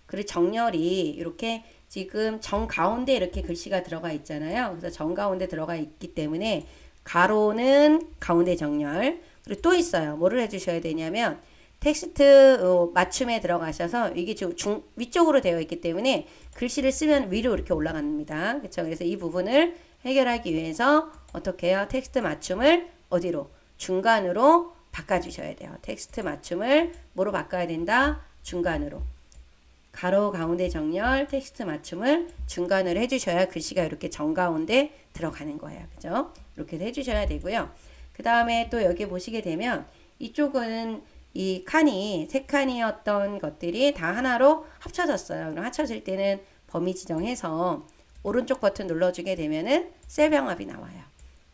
S1: 그리고 정렬이 이렇게 지금 정 가운데 이렇게 글씨가 들어가 있잖아요. 그래서 정 가운데 들어가 있기 때문에 가로는 가운데 정렬 그리고 또 있어요. 뭐를 해주셔야 되냐면 텍스트 맞춤에 들어가셔서 이게 지금 위쪽으로 되어 있기 때문에 글씨를 쓰면 위로 이렇게 올라갑니다. 그렇죠? 그래서 이 부분을 해결하기 위해서 어떻게 해요? 텍스트 맞춤을 어디로? 중간으로 바꿔주셔야 돼요. 텍스트 맞춤을 뭐로 바꿔야 된다? 중간으로. 가로 가운데 정렬 텍스트 맞춤을 중간으로 해주셔야 글씨가 이렇게 정가운데 들어가는 거예요. 그죠? 이렇게 해주셔야 되고요. 그 다음에 또 여기 보시게 되면 이쪽은 이 칸이 세 칸이었던 것들이 다 하나로 합쳐졌어요. 그럼 합쳐질 때는 범위 지정해서 오른쪽 버튼 눌러주게 되면은 셀 병합이 나와요.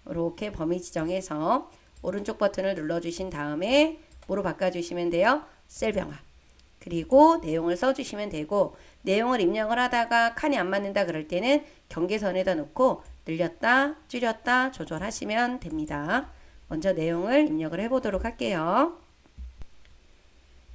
S1: 이렇게 범위 지정해서 오른쪽 버튼을 눌러주신 다음에 뭐로 바꿔주시면 돼요? 셀 병합. 그리고 내용을 써주시면 되고, 내용을 입력을 하다가 칸이 안 맞는다 그럴 때는 경계선에다 놓고 늘렸다 줄였다 조절하시면 됩니다. 먼저 내용을 입력을 해보도록 할게요.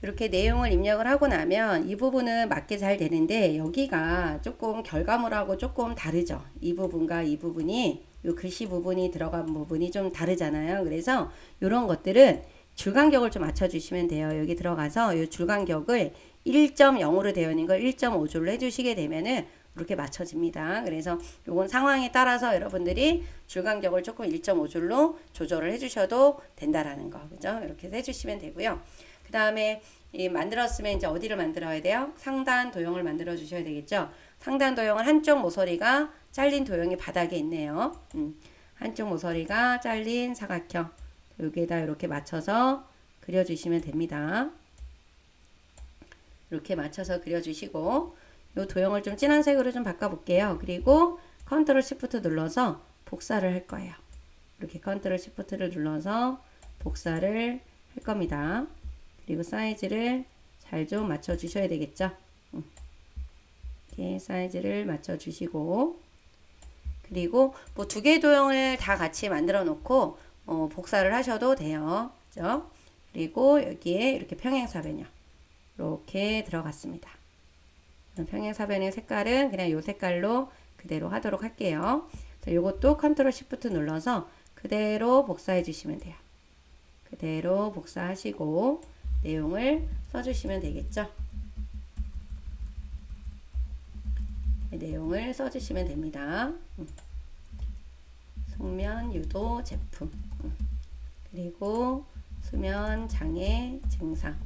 S1: 이렇게 내용을 입력을 하고 나면 이 부분은 맞게 잘 되는데, 여기가 조금 결과물하고 조금 다르죠. 이 부분과 이 부분이, 요 글씨 부분이 들어간 부분이 좀 다르잖아요. 그래서 이런 것들은 줄간격을 좀 맞춰주시면 돼요. 여기 들어가서 이 줄간격을 1.0으로 되어 있는 걸 1.5줄로 해주시게 되면은 이렇게 맞춰집니다. 그래서 요건 상황에 따라서 여러분들이 줄간격을 조금 1.5줄로 조절을 해주셔도 된다라는 거, 그죠? 이렇게 해주시면 되고요. 그 다음에 이 만들었으면 이제 어디를 만들어야 돼요? 상단 도형을 만들어 주셔야 되겠죠? 상단 도형은 한쪽 모서리가 잘린 도형이 바닥에 있네요. 한쪽 모서리가 잘린 사각형. 여기에다 이렇게 맞춰서 그려주시면 됩니다. 이렇게 맞춰서 그려주시고, 이 도형을 좀 진한 색으로 좀 바꿔볼게요. 그리고 컨트롤 시프트 눌러서 복사를 할 거예요. 이렇게 컨트롤 시프트를 눌러서 복사를 할 겁니다. 그리고 사이즈를 잘 좀 맞춰주셔야 되겠죠. 이렇게 사이즈를 맞춰주시고, 그리고 뭐 두 개 도형을 다 같이 만들어 놓고 복사를 하셔도 돼요. 그죠? 그리고 여기에 이렇게 평행사변형 이렇게 들어갔습니다. 평행사변의 색깔은 그냥 이 색깔로 그대로 하도록 할게요. 이것도 컨트롤 시프트 눌러서 그대로 복사해 주시면 돼요. 그대로 복사하시고 내용을 써주시면 되겠죠. 내용을 써주시면 됩니다. 숙면 유도 제품, 그리고 수면 장애 증상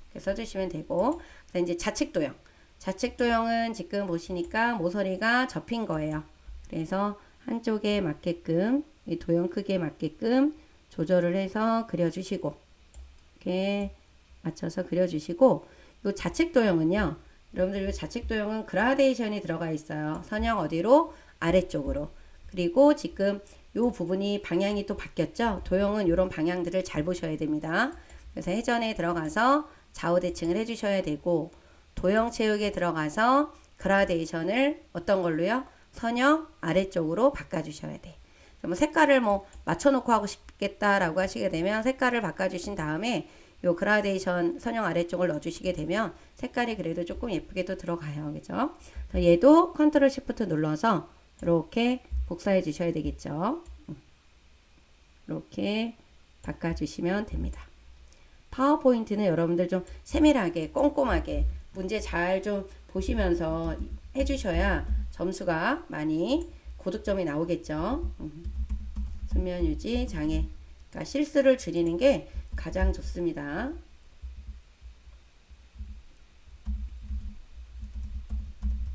S1: 이렇게 써주시면 되고, 이제 좌측 도형. 좌측 도형은 지금 보시니까 모서리가 접힌 거예요. 그래서 한쪽에 맞게끔, 이 도형 크기에 맞게끔 조절을 해서 그려주시고, 이렇게 맞춰서 그려주시고, 이 좌측 도형은요, 여러분들 이 좌측 도형은 그라데이션이 들어가 있어요. 선형 어디로? 아래쪽으로. 그리고 지금 이 부분이 방향이 또 바뀌었죠. 도형은 이런 방향들을 잘 보셔야 됩니다. 그래서 회전에 들어가서 좌우 대칭을 해주셔야 되고, 도형 체육에 들어가서 그라데이션을 어떤 걸로요? 선형 아래쪽으로 바꿔주셔야 돼. 뭐 색깔을 뭐 맞춰놓고 하고 싶겠다라고 하시게 되면 색깔을 바꿔주신 다음에 요 그라데이션 선형 아래쪽을 넣어주시게 되면 색깔이 그래도 조금 예쁘게 또 들어가요. 그죠? 얘도 컨트롤 시프트 눌러서 이렇게 복사해 주셔야 되겠죠. 이렇게 바꿔주시면 됩니다. 파워포인트는 여러분들 좀 세밀하게 꼼꼼하게 문제 잘 좀 보시면서 해주셔야 점수가 많이 고득점이 나오겠죠. 수면 유지 장애, 그러니까 실수를 줄이는 게 가장 좋습니다.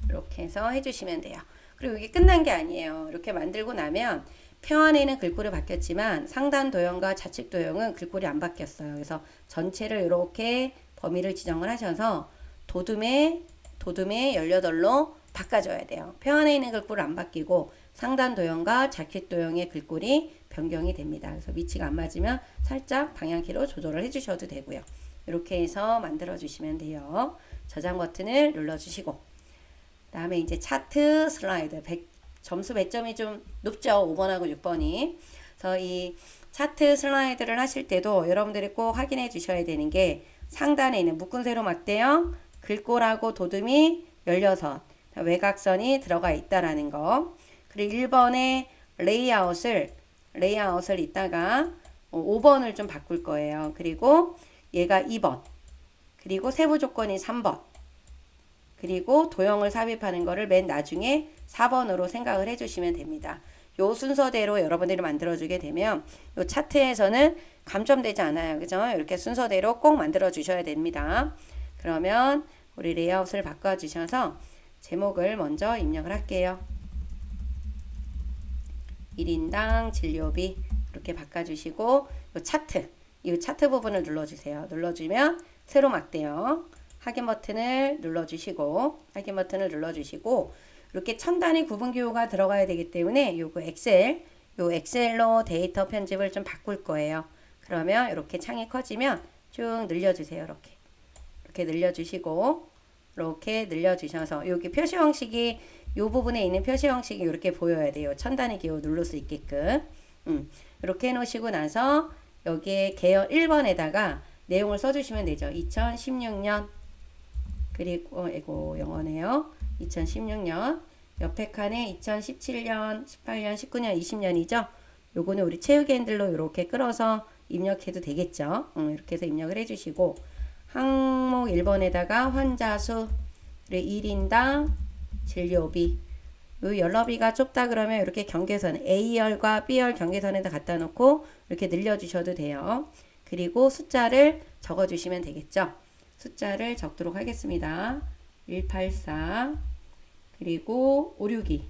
S1: 이렇게 해서 해주시면 돼요. 그리고 이게 끝난 게 아니에요. 이렇게 만들고 나면 표 안에는 글꼴이 바뀌었지만 상단 도형과 좌측 도형은 글꼴이 안 바뀌었어요. 그래서 전체를 이렇게 범위를 지정을 하셔서 도둠에 18로 바꿔줘야 돼요. 표 안에 있는 글꼴은 안 바뀌고 상단 도형과 좌측 도형의 글꼴이 변경이 됩니다. 그래서 위치가 안 맞으면 살짝 방향키로 조절을 해주셔도 되고요. 이렇게 해서 만들어 주시면 돼요. 저장 버튼을 눌러주시고, 다음에 이제 차트 슬라이드 점수 배점이 좀 높죠. 5번하고 6번이. 그래서 이 차트 슬라이드를 하실 때도 여러분들이 꼭 확인해 주셔야 되는 게 상단에 있는 묶은 세로 막대형 글꼴하고 도둠이 16 외곽선이 들어가 있다라는 거. 그리고 1번의 레이아웃을 이따가 5번을 좀 바꿀 거예요. 그리고 얘가 2번. 그리고 세부 조건이 3번. 그리고 도형을 삽입하는 거를 맨 나중에 4번으로 생각을 해주시면 됩니다. 요 순서대로 여러분들이 만들어주게 되면 요 차트에서는 감점되지 않아요. 그죠? 이렇게 순서대로 꼭 만들어 주셔야 됩니다. 그러면 우리 레이아웃을 바꿔주셔서 제목을 먼저 입력을 할게요. 1인당 진료비 이렇게 바꿔주시고, 요 차트 이 차트 부분을 눌러주세요. 눌러주면 새로 막대요. 확인 버튼을 눌러주시고 이렇게 천 단위 구분 기호가 들어가야 되기 때문에 요 엑셀로 데이터 편집을 좀 바꿀 거예요. 그러면 이렇게 창이 커지면 쭉 늘려주세요. 이렇게 늘려주시고 이렇게 늘려주셔서 여기 표시 형식이 요 부분에 있는 표시 형식이 이렇게 보여야 돼요. 천 단위 기호 누를 수 있게끔. 이렇게 해놓으시고 나서 여기에 계열 1번에다가 내용을 써주시면 되죠. 2016년 그리고 영어네요. 2016년 옆에 칸에 2017년, 18년, 19년, 20년이죠. 요거는 우리 체육의 핸들로 이렇게 끌어서 입력해도 되겠죠. 이렇게 해서 입력을 해주시고 항목 1번에다가 환자 수, 그리고 1인당 진료비. 요 연료비가 좁다 그러면 이렇게 경계선 A열과 B열 경계선에다 갖다 놓고 이렇게 늘려주셔도 돼요. 그리고 숫자를 적어주시면 되겠죠. 숫자를 적도록 하겠습니다. 184 그리고 562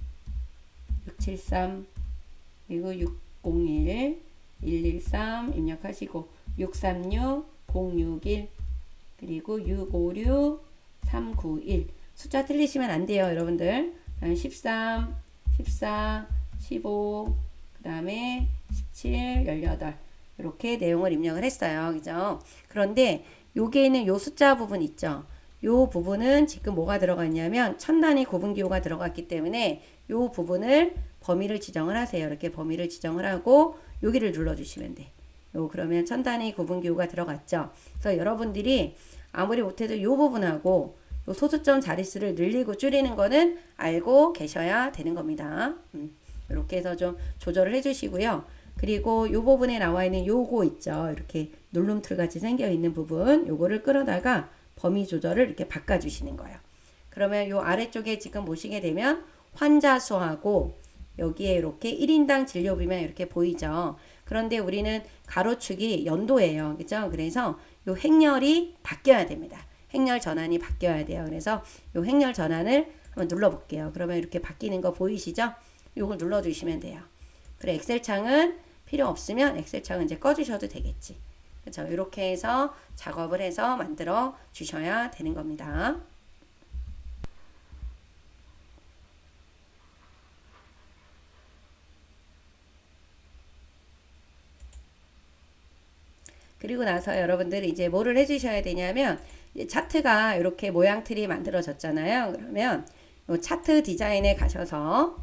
S1: 673 그리고 601 113 입력하시고 636 061 그리고 656 391 숫자 틀리시면 안 돼요, 여러분들. 13 14 15 그 다음에 17 18 이렇게 내용을 입력을 했어요. 그죠? 그런데 여기에는 요 숫자 부분 있죠. 요 부분은 지금 뭐가 들어가 있냐면 천 단위 구분 기호가 들어갔기 때문에 요 부분을 범위를 지정을 하세요. 이렇게 범위를 지정을 하고 여기를 눌러주시면 돼. 요 그러면 천 단위 구분 기호가 들어갔죠. 그래서 여러분들이 아무리 못해도 요 부분하고 요 소수점 자릿수를 늘리고 줄이는 거는 알고 계셔야 되는 겁니다. 이렇게 해서 좀 조절을 해주시고요. 그리고 요 부분에 나와 있는 요거 있죠. 이렇게 눌름틀 같이 생겨 있는 부분 요거를 끌어다가 범위 조절을 이렇게 바꿔주시는 거예요. 그러면 요 아래쪽에 지금 보시게 되면 환자 수하고 여기에 이렇게 1인당 진료비만 이렇게 보이죠. 그런데 우리는 가로축이 연도예요. 그죠? 그래서 요 행렬이 바뀌어야 됩니다. 행렬 전환이 바뀌어야 돼요. 그래서 요 행렬 전환을 한번 눌러볼게요. 그러면 이렇게 바뀌는 거 보이시죠? 요걸 눌러주시면 돼요. 그래 엑셀 창은 필요 없으면 엑셀 창은 이제 꺼주셔도 되겠지. 그렇죠? 이렇게 해서 작업을 해서 만들어 주셔야 되는 겁니다. 그리고 나서 여러분들이 이제 뭐를 해주셔야 되냐면 차트가 이렇게 모양틀이 만들어졌잖아요. 그러면 이 차트 디자인에 가셔서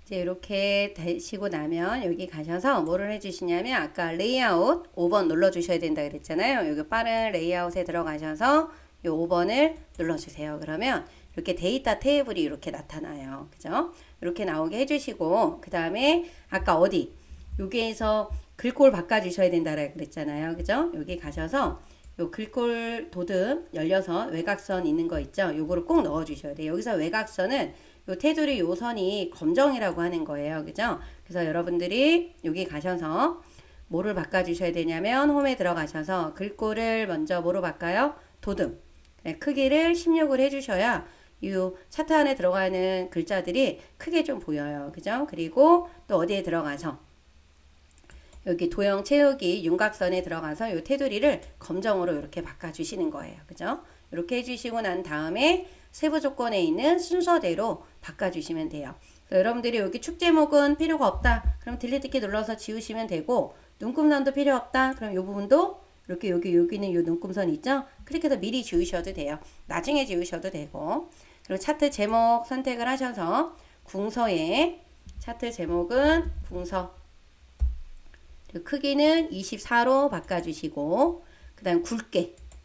S1: 이제 이렇게 되시고 나면 여기 가셔서 뭐를 해주시냐면 아까 레이아웃 5번 눌러주셔야 된다 그랬잖아요. 여기 빠른 레이아웃에 들어가셔서 이 5번을 눌러주세요. 그러면 이렇게 데이터 테이블이 이렇게 나타나요. 그죠? 이렇게 나오게 해주시고 그 다음에 아까 어디 여기에서 글꼴 바꿔주셔야 된다라고 그랬잖아요. 그죠? 여기 가셔서 요 글꼴 도듬 열려서 외곽선 있는 거 있죠? 요거를 꼭 넣어주셔야 돼요. 여기서 외곽선은 요 테두리 요 선이 검정이라고 하는 거예요. 그죠? 그래서 여러분들이 여기 가셔서 뭐를 바꿔주셔야 되냐면 홈에 들어가셔서 글꼴을 먼저 뭐로 바꿔요? 도듬. 네, 크기를 16을 해주셔야 이 차트 안에 들어가는 글자들이 크게 좀 보여요. 그죠? 그리고 또 어디에 들어가서 여기 도형 채우기 윤곽선에 들어가서 이 테두리를 검정으로 이렇게 바꿔주시는 거예요. 그죠? 이렇게 해주시고 난 다음에 세부 조건에 있는 순서대로 바꿔주시면 돼요. 여러분들이 여기 축 제목은 필요가 없다. 그럼 딜리트 키 눌러서 지우시면 되고 눈금선도 필요 없다. 그럼 이 부분도 이렇게 여기는 이 눈금선 있죠? 클릭해서 미리 지우셔도 돼요. 나중에 지우셔도 되고 그리고 차트 제목 선택을 하셔서 궁서에 차트 제목은 궁서 크기는 24로 바꿔주시고 그 다음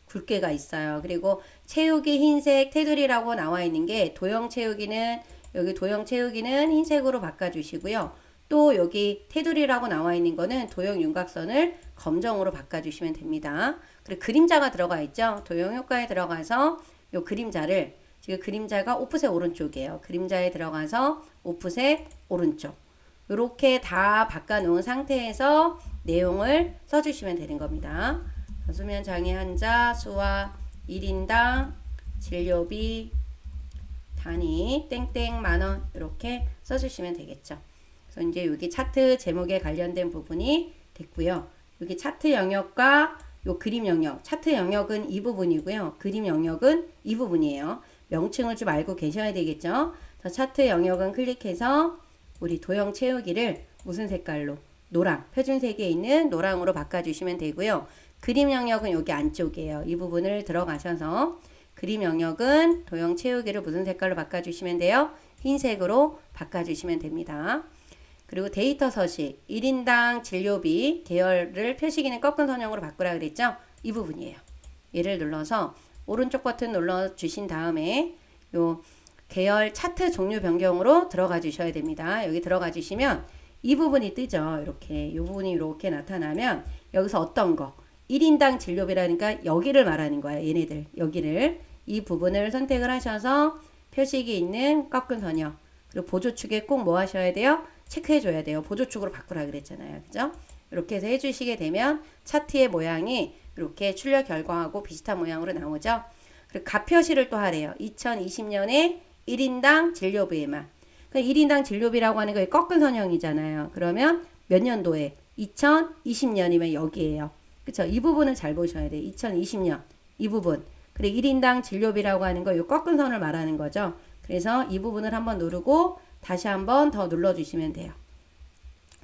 S1: 굵게가 있어요. 그리고 채우기 흰색 테두리라고 나와 있는 게 도형 채우기는 여기 도형 채우기는 흰색으로 바꿔주시고요. 또 여기 테두리라고 나와 있는 거는 도형 윤곽선을 검정으로 바꿔주시면 됩니다. 그리고 그림자가 들어가 있죠. 도형 효과에 들어가서 요 그림자를 지금 그림자가 오프셋 오른쪽이에요. 그림자에 들어가서 오프셋 오른쪽 이렇게 다 바꿔놓은 상태에서 내용을 써주시면 되는 겁니다. 수면 장애 환자 수와 1인당 진료비 단위 땡땡 만원 이렇게 써주시면 되겠죠. 그래서 이제 여기 차트 제목에 관련된 부분이 됐고요. 여기 차트 영역과 요 그림 영역, 차트 영역은 이 부분이고요. 그림 영역은 이 부분이에요. 명칭을 좀 알고 계셔야 되겠죠. 저 차트 영역은 클릭해서 우리 도형 채우기를 무슨 색깔로? 노랑, 표준색에 있는 노랑으로 바꿔주시면 되고요. 그림 영역은 여기 안쪽이에요. 이 부분을 들어가셔서 그림 영역은 도형 채우기를 무슨 색깔로 바꿔주시면 돼요? 흰색으로 바꿔주시면 됩니다. 그리고 데이터 서식, 1인당 진료비 계열을 표시기는 꺾은 선형으로 바꾸라 그랬죠? 이 부분이에요. 얘를 눌러서 오른쪽 버튼 눌러주신 다음에 요 계열 차트 종류 변경으로 들어가 주셔야 됩니다. 여기 들어가 주시면 이 부분이 뜨죠. 이렇게 이 부분이 이렇게 나타나면 여기서 어떤 거 1인당 진료비라니까 여기를 말하는 거예요. 얘네들 여기를 이 부분을 선택을 하셔서 표식이 있는 꺾은 선형 그리고 보조축에 꼭 뭐 하셔야 돼요? 체크해 줘야 돼요. 보조축으로 바꾸라 그랬잖아요. 그죠? 이렇게 해서 해주시게 되면 차트의 모양이 이렇게 출력 결과하고 비슷한 모양으로 나오죠. 그리고 가표시를 또 하래요. 2020년에 1인당 진료비에만. 그러니까 1인당 진료비라고 하는 거 꺾은 선형이잖아요. 그러면 몇 년도에? 2020년이면 여기에요. 그쵸? 이 부분을 잘 보셔야 돼요. 2020년 이 부분. 그리고 1인당 진료비라고 하는 거 이 꺾은 선을 말하는 거죠. 그래서 이 부분을 한번 누르고 다시 한번 더 눌러주시면 돼요.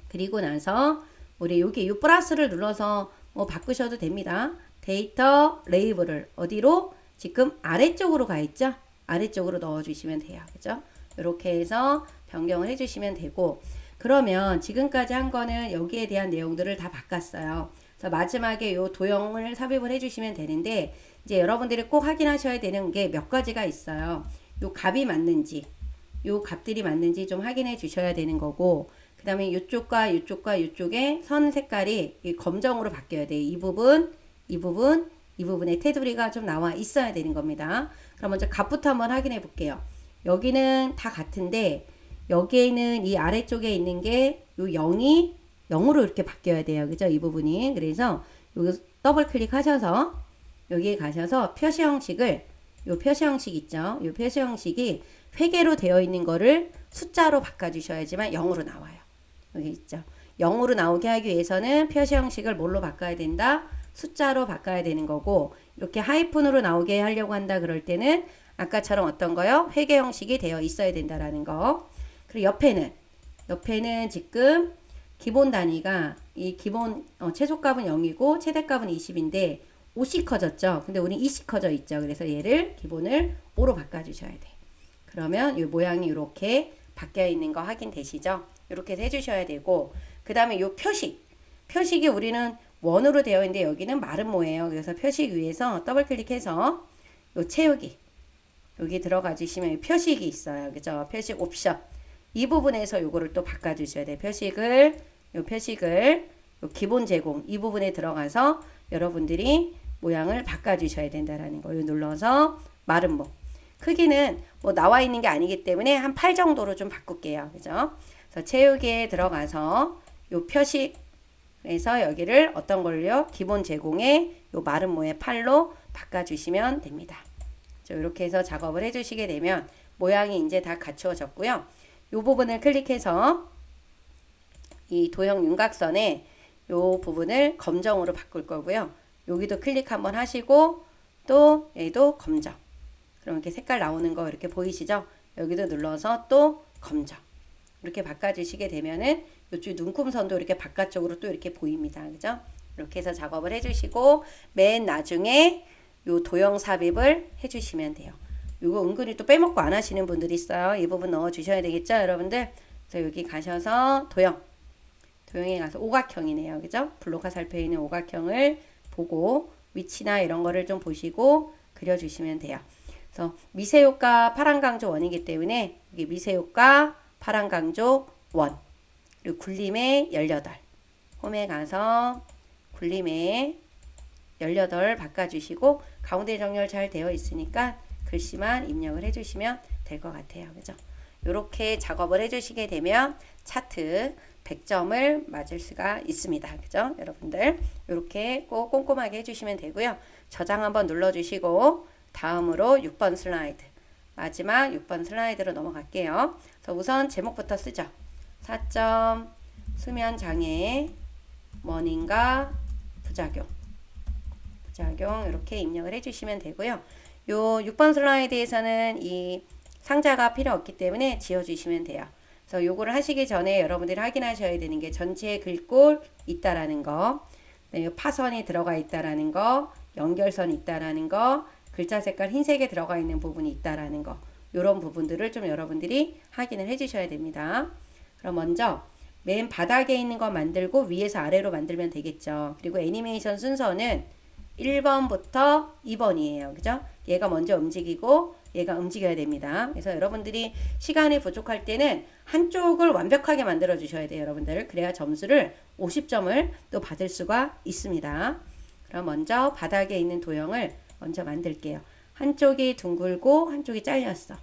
S1: 그리고 나서 우리 여기 이 플러스를 눌러서 뭐 바꾸셔도 됩니다. 데이터 레이블을 어디로? 지금 아래쪽으로 가 있죠? 아래쪽으로 넣어주시면 돼요. 그죠? 이렇게 해서 변경을 해주시면 되고 그러면 지금까지 한 거는 여기에 대한 내용들을 다 바꿨어요. 그래서 마지막에 요 도형을 삽입을 해주시면 되는데 이제 여러분들이 꼭 확인하셔야 되는 게 몇 가지가 있어요. 요 값이 맞는지 요 값들이 맞는지 좀 확인해 주셔야 되는 거고 그 다음에 이쪽과 이쪽과 이쪽의 선 색깔이 검정으로 바뀌어야 돼요. 이 부분, 이 부분, 이 부분에 테두리가 좀 나와 있어야 되는 겁니다. 그럼 먼저 값부터 한번 확인해 볼게요. 여기는 다 같은데 여기에는 이 아래쪽에 있는 게 요 0이 0으로 이렇게 바뀌어야 돼요. 그죠? 이 부분이. 그래서 여기 더블 클릭하셔서 여기에 가셔서 표시 형식을 요 표시 형식 있죠? 요 표시 형식이 회계로 되어 있는 거를 숫자로 바꿔주셔야지만 0으로 나와요. 여기 있죠. 0으로 나오게 하기 위해서는 표시 형식을 뭘로 바꿔야 된다? 숫자로 바꿔야 되는 거고 이렇게 하이픈으로 나오게 하려고 한다 그럴 때는 아까처럼 어떤 거요? 회계 형식이 되어 있어야 된다라는 거. 그리고 옆에는 지금 기본 단위가 이 기본 최소값은 0이고 최대값은 20인데 5씩 커졌죠. 근데 우리 2씩 커져 있죠. 그래서 얘를 기본을 5로 바꿔주셔야 돼. 그러면 이 모양이 이렇게 바뀌어 있는 거 확인되시죠? 이렇게 해주셔야 되고 그 다음에 이 표식이 우리는 원으로 되어 있는데 여기는 마름모예요. 그래서 표식 위에서 더블 클릭해서 요 채우기 여기 들어가 주시면 표식이 있어요. 그죠? 표식 옵션 이 부분에서 요거를 또 바꿔주셔야 돼요. 요 표식을 요 기본 제공 이 부분에 들어가서 여러분들이 모양을 바꿔주셔야 된다라는 거. 요 눌러서 마름모 크기는 뭐 나와 있는 게 아니기 때문에 한 8 정도로 좀 바꿀게요. 그죠? 그래서 채우기에 들어가서 요 표식에서 여기를 어떤 걸요? 기본 제공에 요 마름모의 8로 바꿔주시면 됩니다. 이렇게 해서 작업을 해주시게 되면 모양이 이제 다 갖추어졌고요. 이 부분을 클릭해서 이 도형 윤곽선에 이 부분을 검정으로 바꿀 거고요. 여기도 클릭 한번 하시고 또 얘도 검정. 그럼 이렇게 색깔 나오는 거 이렇게 보이시죠? 여기도 눌러서 또 검정. 이렇게 바꿔주시게 되면은 이쪽 눈금선도 이렇게 바깥쪽으로 또 이렇게 보입니다. 그죠? 이렇게 해서 작업을 해주시고 맨 나중에 요 도형 삽입을 해주시면 돼요. 이거 은근히 또 빼먹고 안 하시는 분들이 있어요. 이 부분 넣어 주셔야 되겠죠, 여러분들? 그래서 여기 가셔서 도형에 가서 오각형이네요. 그죠? 블록 화살표에 있는 오각형을 보고 위치나 이런 거를 좀 보시고 그려주시면 돼요. 그래서 미세효과 파란강조 원이기 때문에 여기 미세효과 파란강조 원 그리고 굴림의 18 홈에 가서 굴림의 18 바꿔주시고 가운데 정렬 잘 되어 있으니까 글씨만 입력을 해주시면 될 것 같아요. 그죠? 이렇게 작업을 해주시게 되면 차트 100점을 맞을 수가 있습니다. 그죠? 여러분들 이렇게 꼭 꼼꼼하게 해주시면 되고요. 저장 한번 눌러주시고 다음으로 6번 슬라이드 마지막 6번 슬라이드로 넘어갈게요. 그래서 우선 제목부터 쓰죠. 4점 수면장애 원인과 부작용 이렇게 입력을 해주시면 되고요. 요 6번 슬라이드에서는 이 상자가 필요 없기 때문에 지워주시면 돼요. 그래서 요거를 하시기 전에 여러분들이 확인하셔야 되는 게 전체 글꼴 있다라는 거, 파선이 들어가 있다라는 거, 연결선이 있다라는 거, 글자 색깔 흰색에 들어가 있는 부분이 있다라는 거, 요런 부분들을 좀 여러분들이 확인을 해주셔야 됩니다. 그럼 먼저 맨 바닥에 있는 거 만들고 위에서 아래로 만들면 되겠죠. 그리고 애니메이션 순서는 1번부터 2번이에요. 그죠? 얘가 먼저 움직이고 얘가 움직여야 됩니다. 그래서 여러분들이 시간이 부족할 때는 한쪽을 완벽하게 만들어 주셔야 돼요. 여러분들. 그래야 점수를 50점을 또 받을 수가 있습니다. 그럼 먼저 바닥에 있는 도형을 먼저 만들게요. 한쪽이 둥글고 한쪽이 잘렸어.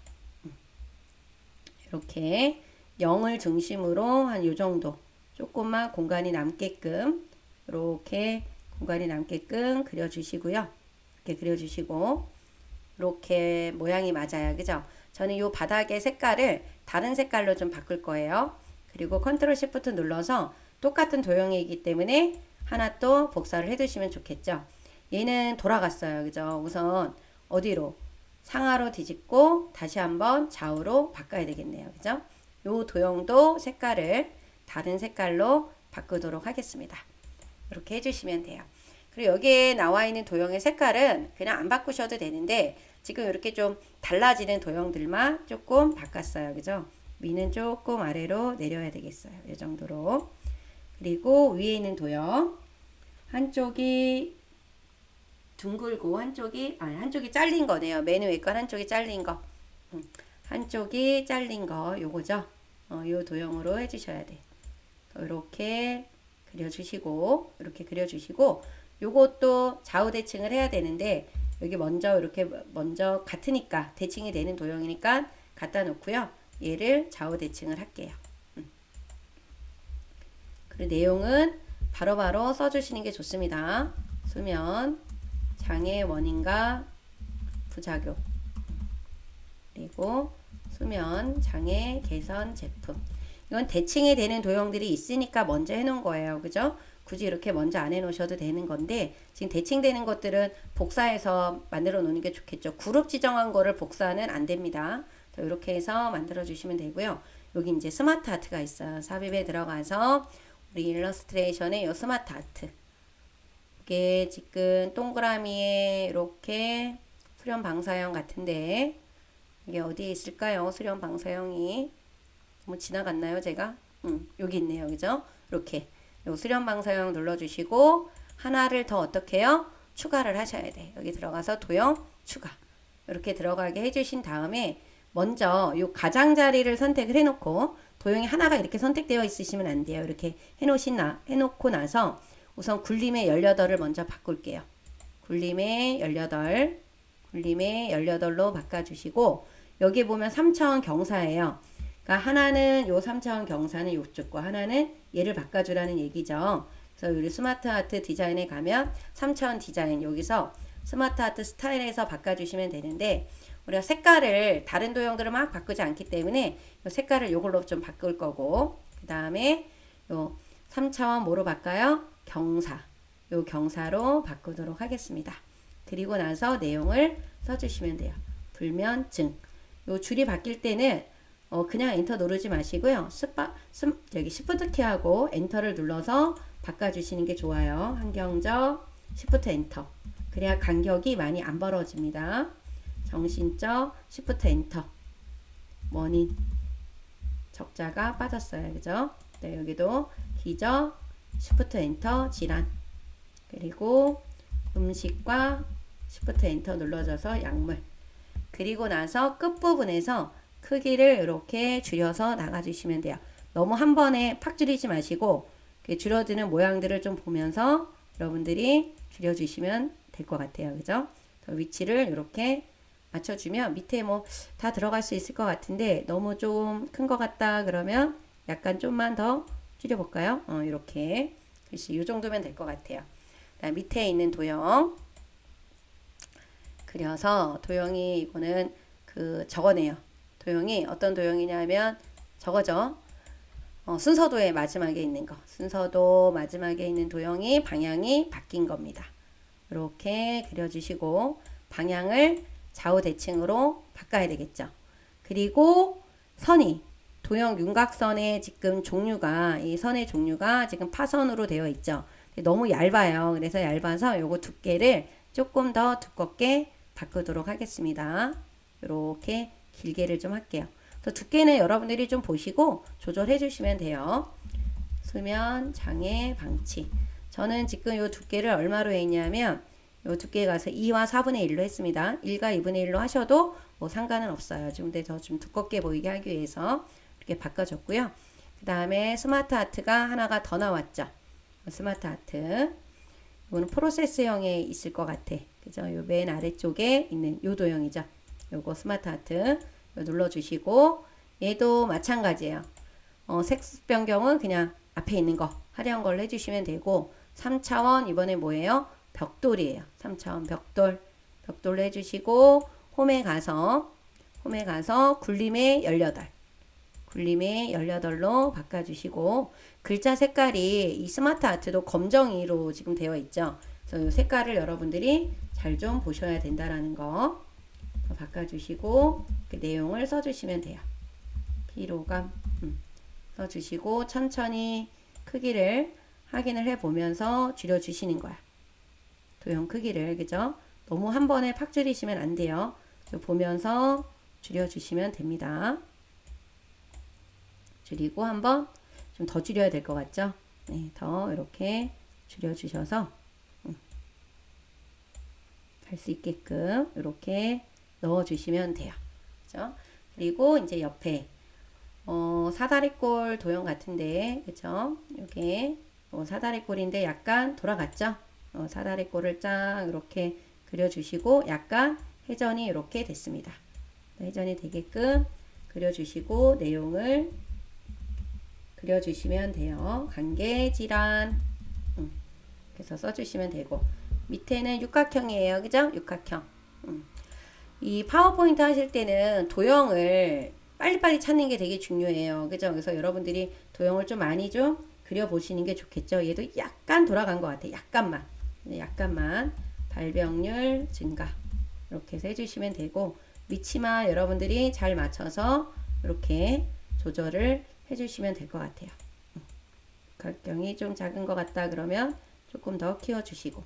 S1: 이렇게 0을 중심으로 한 요 정도 조금만 공간이 남게끔 이렇게 공간이 남게끔 그려주시고요. 이렇게 그려주시고 이렇게 모양이 맞아요. 그죠? 저는 이 바닥의 색깔을 다른 색깔로 좀 바꿀 거예요. 그리고 컨트롤 시프트 눌러서 똑같은 도형이기 때문에 하나 또 복사를 해두시면 좋겠죠. 얘는 돌아갔어요. 그죠? 우선 어디로? 상하로 뒤집고 다시 한번 좌우로 바꿔야 되겠네요. 그죠? 요 도형도 색깔을 다른 색깔로 바꾸도록 하겠습니다. 이렇게 해주시면 돼요. 그리고 여기에 나와 있는 도형의 색깔은 그냥 안 바꾸셔도 되는데 지금 이렇게 좀 달라지는 도형들만 조금 바꿨어요. 그죠? 위는 조금 아래로 내려야 되겠어요. 이 정도로. 그리고 위에 있는 도형 한쪽이 둥글고 한쪽이 잘린 거네요. 맨 위에 건 한쪽이 잘린 거. 한쪽이 잘린 거 요거죠. 요 도형으로 해주셔야 돼. 이렇게 그려주시고 이렇게 그려주시고 요것도 좌우 대칭을 해야 되는데 여기 이렇게 먼저 같으니까 대칭이 되는 도형이니까 갖다 놓고요. 얘를 좌우 대칭을 할게요. 그리고 내용은 바로바로 써주시는 게 좋습니다. 수면 장애 원인과 부작용 그리고 수면 장애 개선 제품 이건 대칭이 되는 도형들이 있으니까 먼저 해놓은 거예요. 그죠? 굳이 이렇게 먼저 안 해놓으셔도 되는 건데 지금 대칭되는 것들은 복사해서 만들어 놓는 게 좋겠죠. 그룹 지정한 거를 복사는 안 됩니다. 이렇게 해서 만들어 주시면 되고요. 여기 이제 스마트 아트가 있어요. 삽입에 들어가서 우리 일러스트레이션의 요 스마트 아트 이게 지금 동그라미에 이렇게 수렴 방사형 같은데 이게 어디에 있을까요? 수렴 방사형이 뭐 지나갔나요 제가? 여기 있네요. 그죠? 이렇게 요 수렴 방사형 눌러주시고 하나를 더 어떻게 해요? 추가를 하셔야 돼. 여기 들어가서 도형 추가 이렇게 들어가게 해주신 다음에 먼저 요 가장자리를 선택을 해놓고 도형이 하나가 이렇게 선택되어 있으시면 안 돼요. 이렇게 해놓고 나서 우선 굴림의 18을 먼저 바꿀게요. 굴림의 18로 바꿔주시고 여기 보면 3차원 경사예요. 그러니까 하나는 요 3차원 경사는 요쪽 거 하나는 얘를 바꿔주라는 얘기죠. 그래서 우리 스마트 아트 디자인에 가면 3차원 디자인 여기서 스마트 아트 스타일에서 바꿔주시면 되는데 우리가 색깔을 다른 도형들을 막 바꾸지 않기 때문에 요 색깔을 요걸로 좀 바꿀 거고 그 다음에 요 3차원 뭐로 바꿔요? 경사 요 경사로 바꾸도록 하겠습니다. 그리고 나서 내용을 써주시면 돼요. 불면증 요 줄이 바뀔 때는 그냥 엔터 누르지 마시고요. 여기 시프트 키하고 엔터를 눌러서 바꿔주시는 게 좋아요. 한경적 시프트 엔터. 그래야 간격이 많이 안 벌어집니다. 정신적 시프트 엔터. 원인. 적자가 빠졌어요. 그죠? 네, 여기도 기적 시프트 엔터 질환. 그리고 음식과 시프트 엔터 눌러줘서 약물. 그리고 나서 끝부분에서 크기를 이렇게 줄여서 나가주시면 돼요. 너무 한 번에 팍 줄이지 마시고 줄어드는 모양들을 좀 보면서 여러분들이 줄여주시면 될 것 같아요. 그죠? 위치를 이렇게 맞춰주면 밑에 뭐 다 들어갈 수 있을 것 같은데 너무 좀 큰 것 같다 그러면 약간 좀만 더 줄여볼까요? 이렇게 글씨 이 정도면 될 것 같아요. 그다음 밑에 있는 도형 그려서 도형이 이거는 저거네요. 도형이 어떤 도형이냐면 저거죠. 순서도의 마지막에 있는 거. 순서도 마지막에 있는 도형이 방향이 바뀐 겁니다. 이렇게 그려주시고 방향을 좌우 대칭으로 바꿔야 되겠죠. 그리고 선이 도형 윤곽선의 지금 종류가 이 선의 종류가 지금 파선으로 되어 있죠. 너무 얇아요. 그래서 얇아서 요거 두께를 조금 더 두껍게 바꾸도록 하겠습니다. 이렇게 길게를 좀 할게요. 그래서 두께는 여러분들이 좀 보시고 조절해 주시면 돼요. 수면 장애 방치. 저는 지금 요 두께를 얼마로 했냐면 요 두께 가서 2와 4분의 1로 했습니다. 1과 2분의 1로 하셔도 뭐 상관은 없어요. 근데 더 좀 두껍게 보이게 하기 위해서 이렇게 바꿔줬고요. 그 다음에 스마트 아트가 하나가 더 나왔죠. 스마트 아트. 이거는 프로세스형에 있을 것 같아. 그죠? 요 맨 아래쪽에 있는 요 도형이죠. 요거 스마트 아트 눌러주시고 얘도 마찬가지예요. 색 변경은 그냥 앞에 있는 거 화려한 걸로 해주시면 되고 3차원 이번에 뭐예요? 벽돌이에요. 3차원 벽돌로 해주시고 홈에 가서 굴림의 18 굴림의 18로 바꿔주시고 글자 색깔이 이 스마트 아트도 검정이로 지금 되어 있죠. 그래서 이 색깔을 여러분들이 잘 좀 보셔야 된다라는 거 바꿔주시고 그 내용을 써주시면 돼요. 피로감 써주시고 천천히 크기를 확인을 해보면서 줄여주시는 거야. 도형 크기를 그죠? 너무 한 번에 팍 줄이시면 안 돼요. 보면서 줄여주시면 됩니다. 줄이고 한번 좀 더 줄여야 될 것 같죠? 네, 더 이렇게 줄여주셔서 갈 수 있게끔 이렇게 넣어주시면 돼요. 그죠? 그리고 이제 옆에 사다리꼴 도형 같은데 그죠? 이게 사다리꼴인데 약간 돌아갔죠? 사다리꼴을 쫙 이렇게 그려주시고 약간 회전이 이렇게 됐습니다. 회전이 되게끔 그려주시고 내용을 그려주시면 돼요. 관계질환 그래서 써주시면 되고 밑에는 육각형이에요. 그죠? 육각형. 이 파워포인트 하실 때는 도형을 빨리빨리 찾는 게 되게 중요해요. 그죠? 그래서 여러분들이 도형을 좀 많이 좀 그려보시는 게 좋겠죠. 얘도 약간 돌아간 것 같아요. 약간만 발병률 증가 이렇게 해서 해주시면 되고 위치만 여러분들이 잘 맞춰서 이렇게 조절을 해주시면 될 것 같아요. 각경이 좀 작은 것 같다 그러면 조금 더 키워주시고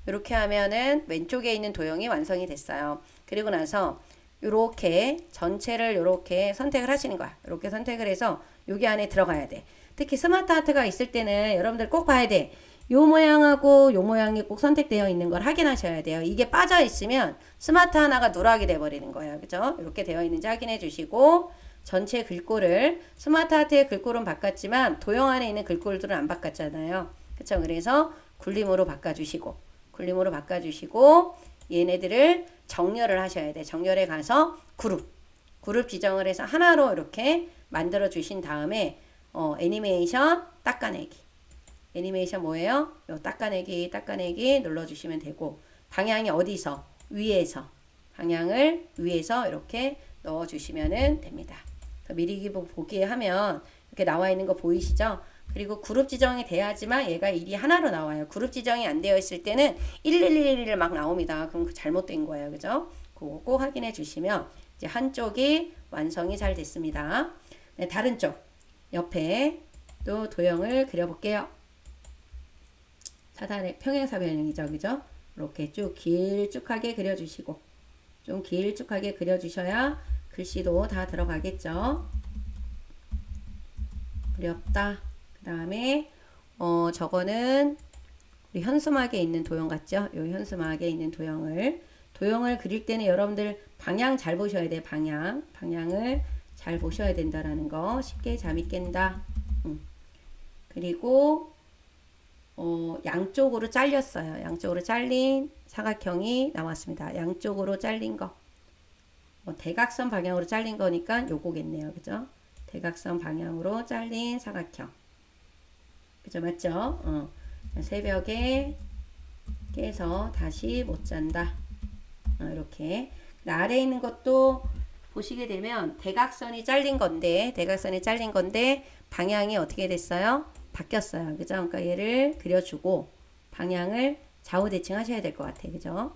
S1: 이렇게 하면은 왼쪽에 있는 도형이 완성이 됐어요. 그리고 나서 이렇게 전체를 이렇게 선택을 하시는 거야. 이렇게 선택을 해서 여기 안에 들어가야 돼. 특히 스마트 아트가 있을 때는 여러분들 꼭 봐야 돼. 요 모양하고 요 모양이 꼭 선택되어 있는 걸 확인하셔야 돼요. 이게 빠져 있으면 스마트 하나가 누락이 돼 버리는 거예요. 그죠? 이렇게 되어 있는지 확인해 주시고 전체 글꼴을 스마트 아트의 글꼴은 바꿨지만 도형 안에 있는 글꼴들은 안 바꿨잖아요. 그쵸? 그래서 굴림으로 바꿔주시고 얘네들을 정렬을 하셔야 돼. 정렬에 가서 그룹 지정을 해서 하나로 이렇게 만들어 주신 다음에 애니메이션 닦아내기. 애니메이션 뭐예요? 요 닦아내기 눌러주시면 되고 방향이 어디서? 방향을 위에서 이렇게 넣어주시면 됩니다. 미리 보기에 하면 이렇게 나와 있는 거 보이시죠? 그리고 그룹 지정이 돼야지만 얘가 일이 하나로 나와요. 그룹 지정이 안 되어 있을 때는 1111 막 나옵니다. 그럼 잘못된 거예요. 그죠? 그거 꼭 확인해 주시면 이제 한쪽이 완성이 잘 됐습니다. 네, 다른 쪽 옆에 또 도형을 그려볼게요. 차단의 평행사변형이죠. 그죠? 이렇게 쭉 길쭉하게 그려주시고 좀 길쭉하게 그려주셔야 글씨도 다 들어가겠죠. 그렸다. 그 다음에 저거는 우리 현수막에 있는 도형 같죠? 요 현수막에 있는 도형을 그릴 때는 여러분들 방향 잘 보셔야 돼. 방향을 잘 보셔야 된다라는 거. 쉽게 잠이 깬다. 그리고 양쪽으로 잘렸어요. 양쪽으로 잘린 사각형이 나왔습니다. 양쪽으로 잘린 거. 대각선 방향으로 잘린 거니까 요거겠네요. 그죠? 대각선 방향으로 잘린 사각형. 그죠? 맞죠? 새벽에 깨서 다시 못 잔다. 이렇게. 아래에 있는 것도 보시게 되면 대각선이 잘린 건데 방향이 어떻게 됐어요? 바뀌었어요. 그죠? 그러니까 얘를 그려주고 방향을 좌우 대칭하셔야 될 것 같아요. 그죠?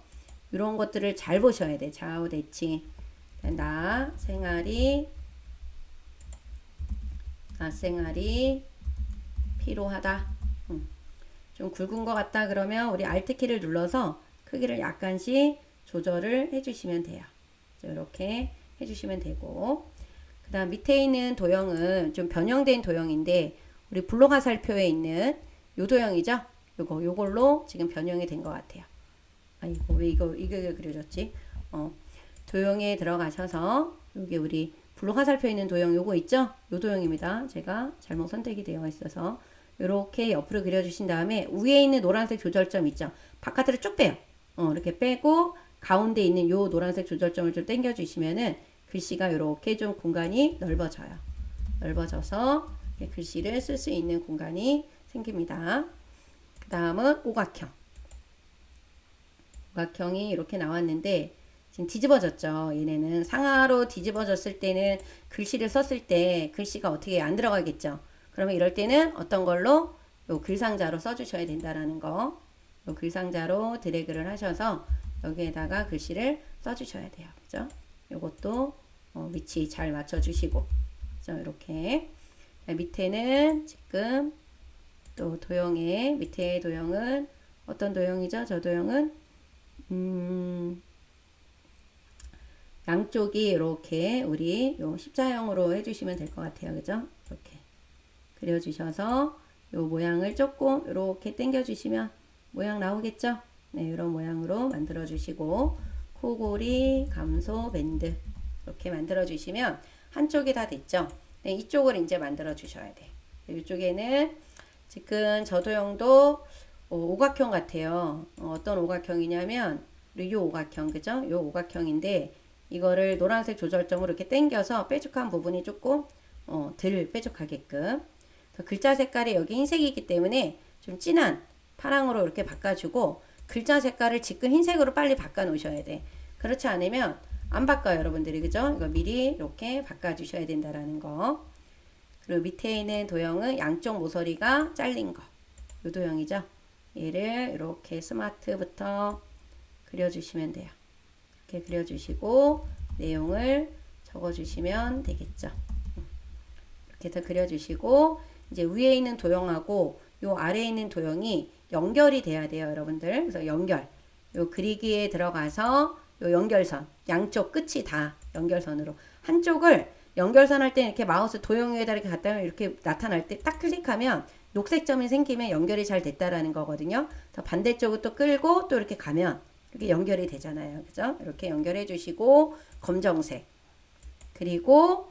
S1: 이런 것들을 잘 보셔야 돼. 좌우 대칭. 나 생활이 필요하다. 좀 굵은 것 같다 그러면 우리 Alt키를 눌러서 크기를 약간씩 조절을 해주시면 돼요. 이렇게 해주시면 되고, 그 다음 밑에 있는 도형은 좀 변형된 도형인데 우리 블록 화살표에 있는 요 도형이죠. 요걸로 지금 변형이 된 것 같아요. 아이고 왜 이게 그려졌지? 도형에 들어가셔서 여기 우리 블록 화살표 있는 도형 요거 있죠? 요 도형입니다. 제가 잘못 선택이 되어 있어서 이렇게 옆으로 그려주신 다음에 위에 있는 노란색 조절점 있죠? 바깥으로 쭉 빼요. 이렇게 빼고 가운데 있는 요 노란색 조절점을 좀 당겨 주시면은 글씨가 이렇게 좀 공간이 넓어져요. 넓어져서 글씨를 쓸 수 있는 공간이 생깁니다. 그 다음은 오각형. 오각형이 이렇게 나왔는데 지금 뒤집어졌죠. 얘네는 상하로 뒤집어졌을 때는 글씨를 썼을 때 글씨가 어떻게 안 들어가겠죠. 그러면 이럴 때는 어떤 걸로 요 글상자로 써주셔야 된다라는 거. 요 글상자로 드래그를 하셔서 여기에다가 글씨를 써주셔야 돼요. 그죠? 요것도 위치 잘 맞춰주시고, 그죠? 이렇게 밑에는 지금 또 도형의 밑에 도형은 어떤 도형이죠? 저 도형은 양쪽이 이렇게 우리 요 십자형으로 해주시면 될 것 같아요. 그죠? 이렇게 그려주셔서 요 모양을 조금 이렇게 당겨주시면 모양 나오겠죠? 네, 이런 모양으로 만들어 주시고 코골이, 감소, 밴드 이렇게 만들어 주시면 한쪽이 다 됐죠? 네, 이쪽을 이제 만들어 주셔야 돼. 이쪽에는 지금 저 도형도 오각형 같아요. 어떤 오각형이냐면 이 오각형, 그죠? 이 오각형인데 이거를 노란색 조절점으로 이렇게 당겨서 뾰족한 부분이 조금 덜 뾰족하게끔. 글자 색깔이 여기 흰색이기 때문에 좀 진한 파랑으로 이렇게 바꿔주고 글자 색깔을 지금 흰색으로 빨리 바꿔 놓으셔야 돼. 그렇지 않으면 안 바꿔요, 여러분들이. 그죠? 이거 미리 이렇게 바꿔 주셔야 된다라는 거. 그리고 밑에 있는 도형은 양쪽 모서리가 잘린 거. 이 도형이죠. 얘를 이렇게 스마트부터 그려주시면 돼요. 이렇게 그려주시고 내용을 적어주시면 되겠죠. 이렇게 해서 그려주시고 이제 위에 있는 도형하고 요 아래에 있는 도형이 연결이 돼야 돼요, 여러분들. 그래서 연결. 요 그리기에 들어가서 요 연결선. 양쪽 끝이 다 연결선으로. 한쪽을 연결선 할 때 이렇게 마우스 도형 위에다 이렇게 갖다 놓으면 이렇게 나타날 때 딱 클릭하면 녹색 점이 생기면 연결이 잘 됐다라는 거거든요. 그래서 반대쪽을 또 끌고 또 이렇게 가면 이렇게 연결이 되잖아요. 그죠? 이렇게 연결해 주시고 검정색. 그리고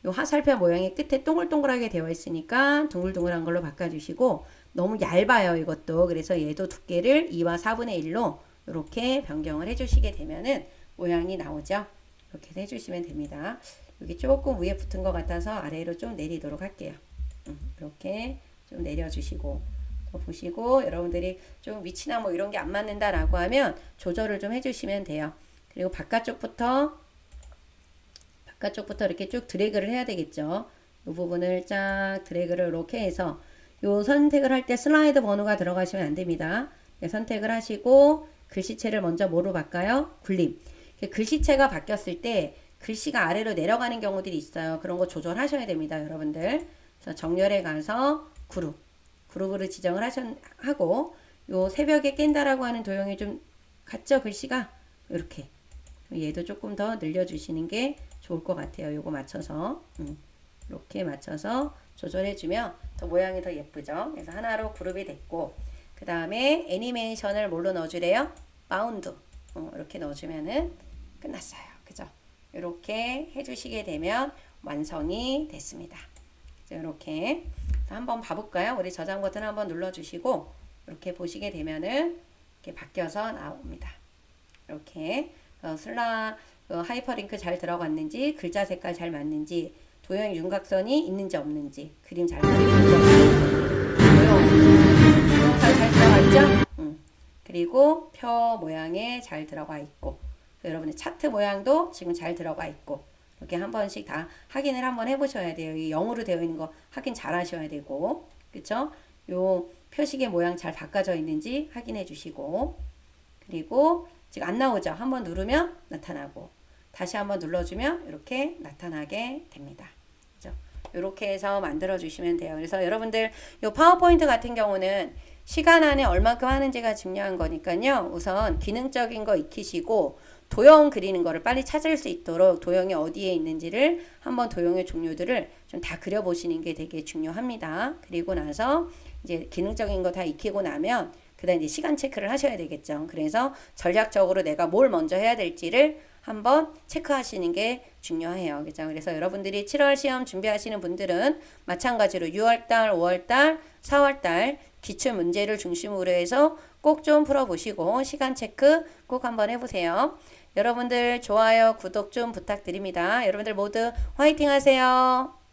S1: 요 화살표 모양이 끝에 동글동글하게 되어 있으니까 둥글둥글한 걸로 바꿔주시고 너무 얇아요, 이것도. 그래서 얘도 두께를 2와 4분의 1로 이렇게 변경을 해주시게 되면은 모양이 나오죠. 이렇게 해주시면 됩니다. 여기 조금 위에 붙은 것 같아서 아래로 좀 내리도록 할게요. 이렇게 좀 내려주시고 또 보시고 여러분들이 좀 위치나 뭐 이런 게 안 맞는다라고 하면 조절을 좀 해주시면 돼요. 그리고 바깥쪽부터 이렇게 쭉 드래그를 해야 되겠죠. 이 부분을 쫙 드래그를 이렇게 해서 요 선택을 할 때 슬라이드 번호가 들어가시면 안 됩니다. 네, 선택을 하시고 글씨체를 먼저 뭐로 바꿔요? 굴림. 글씨체가 바뀌었을 때 글씨가 아래로 내려가는 경우들이 있어요. 그런 거 조절하셔야 됩니다, 여러분들. 그래서 정렬에 가서 그룹으로 지정을 하고 요 새벽에 깬다라고 하는 도형이 좀 같죠, 글씨가? 이렇게. 얘도 조금 더 늘려주시는 게 좋을 것 같아요. 요거 맞춰서 이렇게 맞춰서 조절해주면 더 모양이 더 예쁘죠. 그래서 하나로 그룹이 됐고 그 다음에 애니메이션을 뭘로 넣어주래요? 바운드 이렇게 넣어주면은 끝났어요. 그죠? 이렇게 해주시게 되면 완성이 됐습니다. 이렇게 한번 봐볼까요? 우리 저장 버튼 한번 눌러주시고 이렇게 보시게 되면은 이렇게 바뀌어서 나옵니다. 이렇게 하이퍼링크 잘 들어갔는지 글자 색깔 잘 맞는지 도형 윤곽선이 있는지 없는지 그림 잘 그리는지 도형살 잘 들어갔죠? 그리고 표 모양에 잘 들어가 있고 여러분의 차트 모양도 지금 잘 들어가 있고 이렇게 한 번씩 다 확인을 한번 해보셔야 돼요. 이 0으로 되어 있는 거 확인 잘 하셔야 되고, 그쵸? 요 표식의 모양 잘 바꿔져 있는지 확인해 주시고, 그리고 지금 안 나오죠? 한번 누르면 나타나고, 다시 한번 눌러주면 이렇게 나타나게 됩니다. 그죠? 이렇게 해서 만들어 주시면 돼요. 그래서 여러분들 요 파워포인트 같은 경우는 시간 안에 얼마큼 하는지가 중요한 거니까요. 우선 기능적인 거 익히시고 도형 그리는 거를 빨리 찾을 수 있도록 도형이 어디에 있는지를 한번 도형의 종류들을 좀 다 그려보시는 게 되게 중요합니다. 그리고 나서 이제 기능적인 거 다 익히고 나면 그다음 이제 시간 체크를 하셔야 되겠죠. 그래서 전략적으로 내가 뭘 먼저 해야 될지를 한번 체크하시는 게 중요해요. 그죠? 그래서 여러분들이 7월 시험 준비하시는 분들은 마찬가지로 6월달, 5월달, 4월달 기출 문제를 중심으로 해서 꼭 좀 풀어보시고 시간 체크 꼭 한번 해보세요. 여러분들 좋아요, 구독 좀 부탁드립니다. 여러분들 모두 화이팅 하세요.